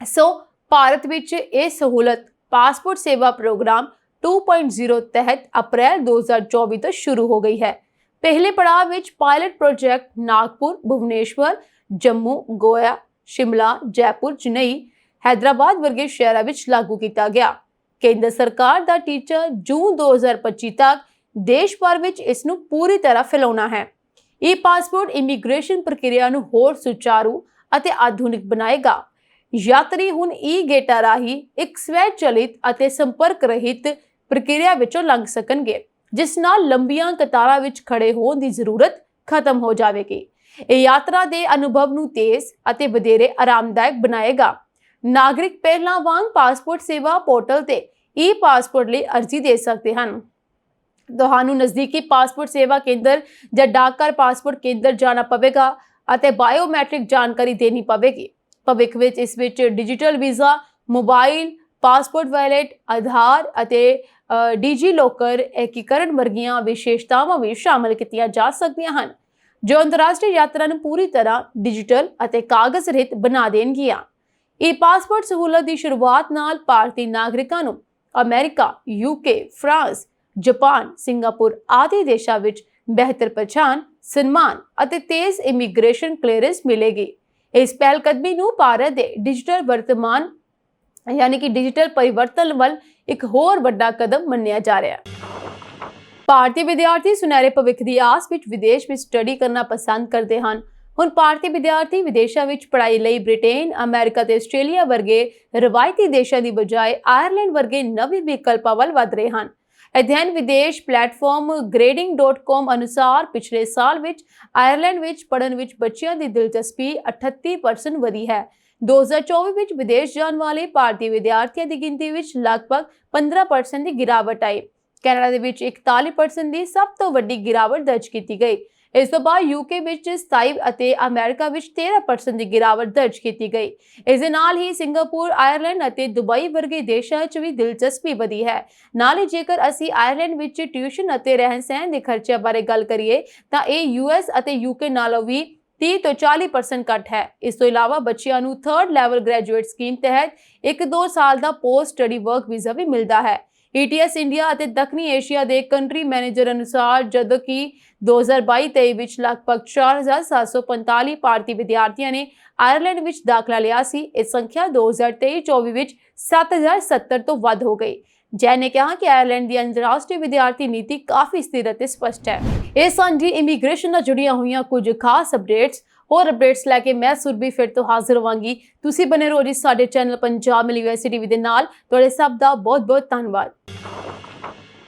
[SPEAKER 1] ਸੋ ਭਾਰਤ ਵਿੱਚ ਇਹ ਸਹੂਲਤ ਪਾਸਪੋਰਟ ਸੇਵਾ ਪ੍ਰੋਗਰਾਮ 2.0 ਤਹਿਤ ਅਪ੍ਰੈਲ 2024 ਤੋਂ ਸ਼ੁਰੂ ਹੋ ਗਈ ਹੈ। ਪਹਿਲੇ ਪੜਾਅ ਵਿੱਚ ਪਾਇਲਟ ਪ੍ਰੋਜੈਕਟ ਨਾਗਪੁਰ, ਭੁਵਨੇਸ਼ਵਰ, ਜੰਮੂ, ਗੋਆ, ਸ਼ਿਮਲਾ, ਜੈਪੁਰ, ਚੇਨਈ, ਹੈਦਰਾਬਾਦ ਵਰਗੇ ਸ਼ਹਿਰਾਂ ਵਿੱਚ ਲਾਗੂ ਕੀਤਾ ਗਿਆ। ਕੇਂਦਰ ਸਰਕਾਰ ਦਾ ਟੀਚਾ ਜੂਨ 2025 ਤੱਕ ਦੇਸ਼ ਭਰ ਵਿੱਚ ਇਸ ਨੂੰ ਪੂਰੀ ਤਰ੍ਹਾਂ ਫੈਲਾਉਣਾ ਹੈ। ਈ-ਪਾਸਪੋਰਟ ਇਮੀਗ੍ਰੇਸ਼ਨ ਪ੍ਰਕਿਰਿਆ ਨੂੰ ਹੋਰ ਸੁਚਾਰੂ ਅਤੇ ਆਧੁਨਿਕ ਬਣਾਏਗਾ। ਯਾਤਰੀ ਹੁਣ ਈ-ਗੇਟਾਂ ਰਾਹੀਂ ਇੱਕ ਸਵੈ-ਚਲਿਤ ਅਤੇ ਸੰਪਰਕ ਰਹਿਤ ਪ੍ਰਕਿਰਿਆ ਵਿੱਚੋਂ ਲੰਘ ਸਕਣਗੇ, ਜਿਸ ਨਾਲ ਲੰਬੀਆਂ ਕਤਾਰਾਂ ਵਿੱਚ ਖੜੇ ਹੋਣ ਦੀ ਜ਼ਰੂਰਤ ਖਤਮ ਹੋ ਜਾਵੇਗੀ। ਇਹ ਯਾਤਰਾ ਦੇ ਅਨੁਭਵ ਨੂੰ ਤੇਜ਼ ਅਤੇ ਵਧੇਰੇ ਆਰਾਮਦਾਇਕ ਬਣਾਏਗਾ। ਨਾਗਰਿਕ ਪਹਿਲਾਂ ਵਾਂਗ ਪਾਸਪੋਰਟ ਸੇਵਾ ਪੋਰਟਲ ਤੇ ਈ-ਪਾਸਪੋਰਟ ਲਈ ਅਰਜ਼ੀ ਦੇ ਸਕਦੇ ਹਨ। ਤੁਹਾਨੂੰ ਨਜ਼ਦੀਕੀ ਪਾਸਪੋਰਟ ਸੇਵਾ ਕੇਂਦਰ ਜਾਂ ਡਾਕਘਰ ਪਾਸਪੋਰਟ ਕੇਂਦਰ ਜਾਣਾ ਪਵੇਗਾ ਅਤੇ ਬਾਇਓਮੈਟ੍ਰਿਕ ਜਾਣਕਾਰੀ ਦੇਣੀ ਪਵੇਗੀ। ਭਵਿੱਖ ਵਿੱਚ ਇਸ ਵਿੱਚ digital visa, mobile passport wallet, Aadhaar ਅਤੇ ਡੀਜੀ ਲੋਕਰ ਏਕੀਕਰਨ ਵਰਗੀਆਂ ਵਿਸ਼ੇਸ਼ਤਾਵਾਂ ਵੀ ਸ਼ਾਮਲ ਕੀਤੀਆਂ ਜਾ ਸਕਦੀਆਂ ਹਨ, ਜੋ ਅੰਤਰਰਾਸ਼ਟਰੀ ਯਾਤਰਾ ਨੂੰ ਪੂਰੀ ਤਰ੍ਹਾਂ ਡਿਜੀਟਲ ਅਤੇ ਕਾਗਜ਼ ਰਹਿਤ ਬਣਾ ਦੇਣਗੀਆਂ। ਈ-ਪਾਸਪੋਰਟ ਸਹੂਲਤ ਦੀ ਸ਼ੁਰੂਆਤ ਨਾਲ ਭਾਰਤੀ ਨਾਗਰਿਕਾਂ ਨੂੰ America, UK, France, Japan, Singapore ਆਦਿ ਦੇਸ਼ਾਂ ਵਿੱਚ ਬਿਹਤਰ ਪਛਾਣ, ਸਨਮਾਨ ਅਤੇ ਤੇਜ਼ ਇਮੀਗ੍ਰੇਸ਼ਨ ਕਲੀਅਰੈਂਸ ਮਿਲੇਗੀ। ਇਸ ਪਹਿਲਕਦਮੀ ਨੂੰ ਭਾਰਤ ਦੇ ਡਿਜੀਟਲ ਪਰਿਵਰਤਨ ਵੱਲ ਇੱਕ ਹੋਰ ਵੱਡਾ ਕਦਮ ਮੰਨਿਆ ਜਾ ਰਿਹਾ ਹੈ। ਭਾਰਤੀ ਵਿਦਿਆਰਥੀ ਸੁਨਹਿਰੇ ਭਵਿੱਖ ਦੀ ਆਸ ਵਿੱਚ ਵਿਦੇਸ਼ ਵਿੱਚ ਸਟੱਡੀ ਕਰਨਾ ਪਸੰਦ ਕਰਦੇ ਹਨ। ਹੁਣ ਭਾਰਤੀ ਵਿਦਿਆਰਥੀ ਵਿਦੇਸ਼ਾਂ ਵਿੱਚ ਪੜ੍ਹਾਈ ਲਈ ਬ੍ਰਿਟੇਨ, ਅਮਰੀਕਾ ਤੇ ਆਸਟ੍ਰੇਲੀਆ ਵਰਗੇ ਰਵਾਇਤੀ ਦੇਸ਼ਾਂ ਦੀ ਬਜਾਏ ਆਇਰਲੈਂਡ ਵਰਗੇ ਨਵੇਂ ਵਿਕਲਪਾਂ ਵੱਲ ਵਧ ਰਹੇ ਹਨ। ਅਧਿਐਨ ਵਿਦੇਸ਼ ਪਲੇਟਫਾਰਮ grading.com ਅਨੁਸਾਰ ਪਿਛਲੇ ਸਾਲ ਵਿੱਚ ਆਇਰਲੈਂਡ ਵਿੱਚ ਪੜ੍ਹਨ ਵਿੱਚ ਬੱਚਿਆਂ ਦੀ ਦਿਲਚਸਪੀ 38% ਵਧੀ ਹੈ। 2024 ਵਿੱਚ ਵਿਦੇਸ਼ ਜਾਣ ਵਾਲੇ ਭਾਰਤੀ ਵਿਦਿਆਰਥੀਆਂ ਦੀ ਗਿਣਤੀ ਵਿੱਚ ਲਗਭਗ 15% ਦੀ ਗਿਰਾਵਟ ਆਈ। ਕੈਨੇਡਾ ਦੇ ਵਿੱਚ 41% ਦੀ ਸਭ ਤੋਂ ਵੱਡੀ ਗਿਰਾਵਟ ਦਰਜ ਕੀਤੀ ਗਈ। ਇਸ ਤੋਂ ਬਾਅਦ ਯੂਕੇ ਵਿੱਚ 27 ਅਤੇ ਅਮਰੀਕਾ ਵਿੱਚ 13% ਦੀ ਗਿਰਾਵਟ ਦਰਜ ਕੀਤੀ ਗਈ। ਇਸ ਦੇ ਨਾਲ ਹੀ ਸਿੰਗਾਪੁਰ, ਆਇਰਲੈਂਡ ਅਤੇ ਦੁਬਈ ਵਰਗੇ ਦੇਸ਼ਾਂ 'ਚ ਵੀ ਦਿਲਚਸਪੀ ਵਧੀ ਹੈ। ਨਾਲ ਹੀ ਜੇਕਰ ਅਸੀਂ ਆਇਰਲੈਂਡ ਵਿੱਚ ਟਿਊਸ਼ਨ ਅਤੇ ਰਹਿਣ-ਸਹਿਣ ਦੇ ਖਰਚਿਆਂ ਬਾਰੇ ਗੱਲ ਕਰੀਏ ਤਾਂ ਇਹ ਯੂਐਸ ਅਤੇ ਯੂਕੇ ਨਾਲੋਂ ਵੀ 30 ਤੋਂ 40% ਘੱਟ ਹੈ। ਇਸ ਤੋਂ ਇਲਾਵਾ ਬੱਚਿਆਂ ਨੂੰ 3rd ਲੈਵਲ ਗ੍ਰੈਜੂਏਟ ਸਕੀਮ ਤਹਿਤ 1-2 ਸਾਲ ਦਾ ਪੋਸਟ ਸਟੱਡੀ ਵਰਕ ਵੀਜ਼ਾ ਵੀ ਮਿਲਦਾ ਹੈ। ETS ਇੰਡੀਆ ਅਤੇ ਦੱਖਣੀ ਏਸ਼ੀਆ ਦੇ ਕੰਟਰੀ ਮੈਨੇਜਰ ਅਨੁਸਾਰ ਜਦੋਂ ਕਿ 2022-23 ਵਿੱਚ ਲਗਭਗ 4745 ਭਾਰਤੀ ਵਿਦਿਆਰਥੀਆਂ ਨੇ ਆਇਰਲੈਂਡ ਵਿੱਚ ਦਾਖਲਾ ਲਿਆ ਸੀ। ਇਹ ਸੰਖਿਆ 2023-24 ਵਿੱਚ 7070 ਤੋਂ ਵੱਧ ਹੋ ਗਈ। ਜੈਨ ਨੇ ਕਿਹਾ ਕਿ ਆਇਰਲੈਂਡ ਦੀ ਅੰਤਰਰਾਸ਼ਟਰੀ ਵਿਦਿਆਰਥੀ ਨੀਤੀ ਕਾਫੀ ਸਥਿਰ ਅਤੇ ਸਪਸ਼ਟ ਹੈ। ਇਹ ਸਾਂਝੀ ਇਮੀਗ੍ਰੇਸ਼ਨ ਨਾਲ ਜੁੜੀਆਂ ਹੋਈਆਂ ਕੁਝ ਖਾਸ ਅਪਡੇਟਸ। ਹੋਰ ਅਪਡੇਟਸ ਲੈ ਕੇ ਮੈਂ ਸੁਰਭੀ ਫਿਰ ਤੋਂ ਹਾਜ਼ਰ ਹੋਵਾਂਗੀ। ਤੁਸੀਂ ਬਨੇ ਰਹੋ ਜੀ ਸਾਡੇ ਚੈਨਲ ਪੰਜਾਬ ਮਿਲੀ ਯੂਐਸਏ ਟੀਵੀ ਦੇ ਨਾਲ। ਤੁਹਾਡੇ ਸਭ ਦਾ ਬਹੁਤ ਬਹੁਤ ਧੰਨਵਾਦ।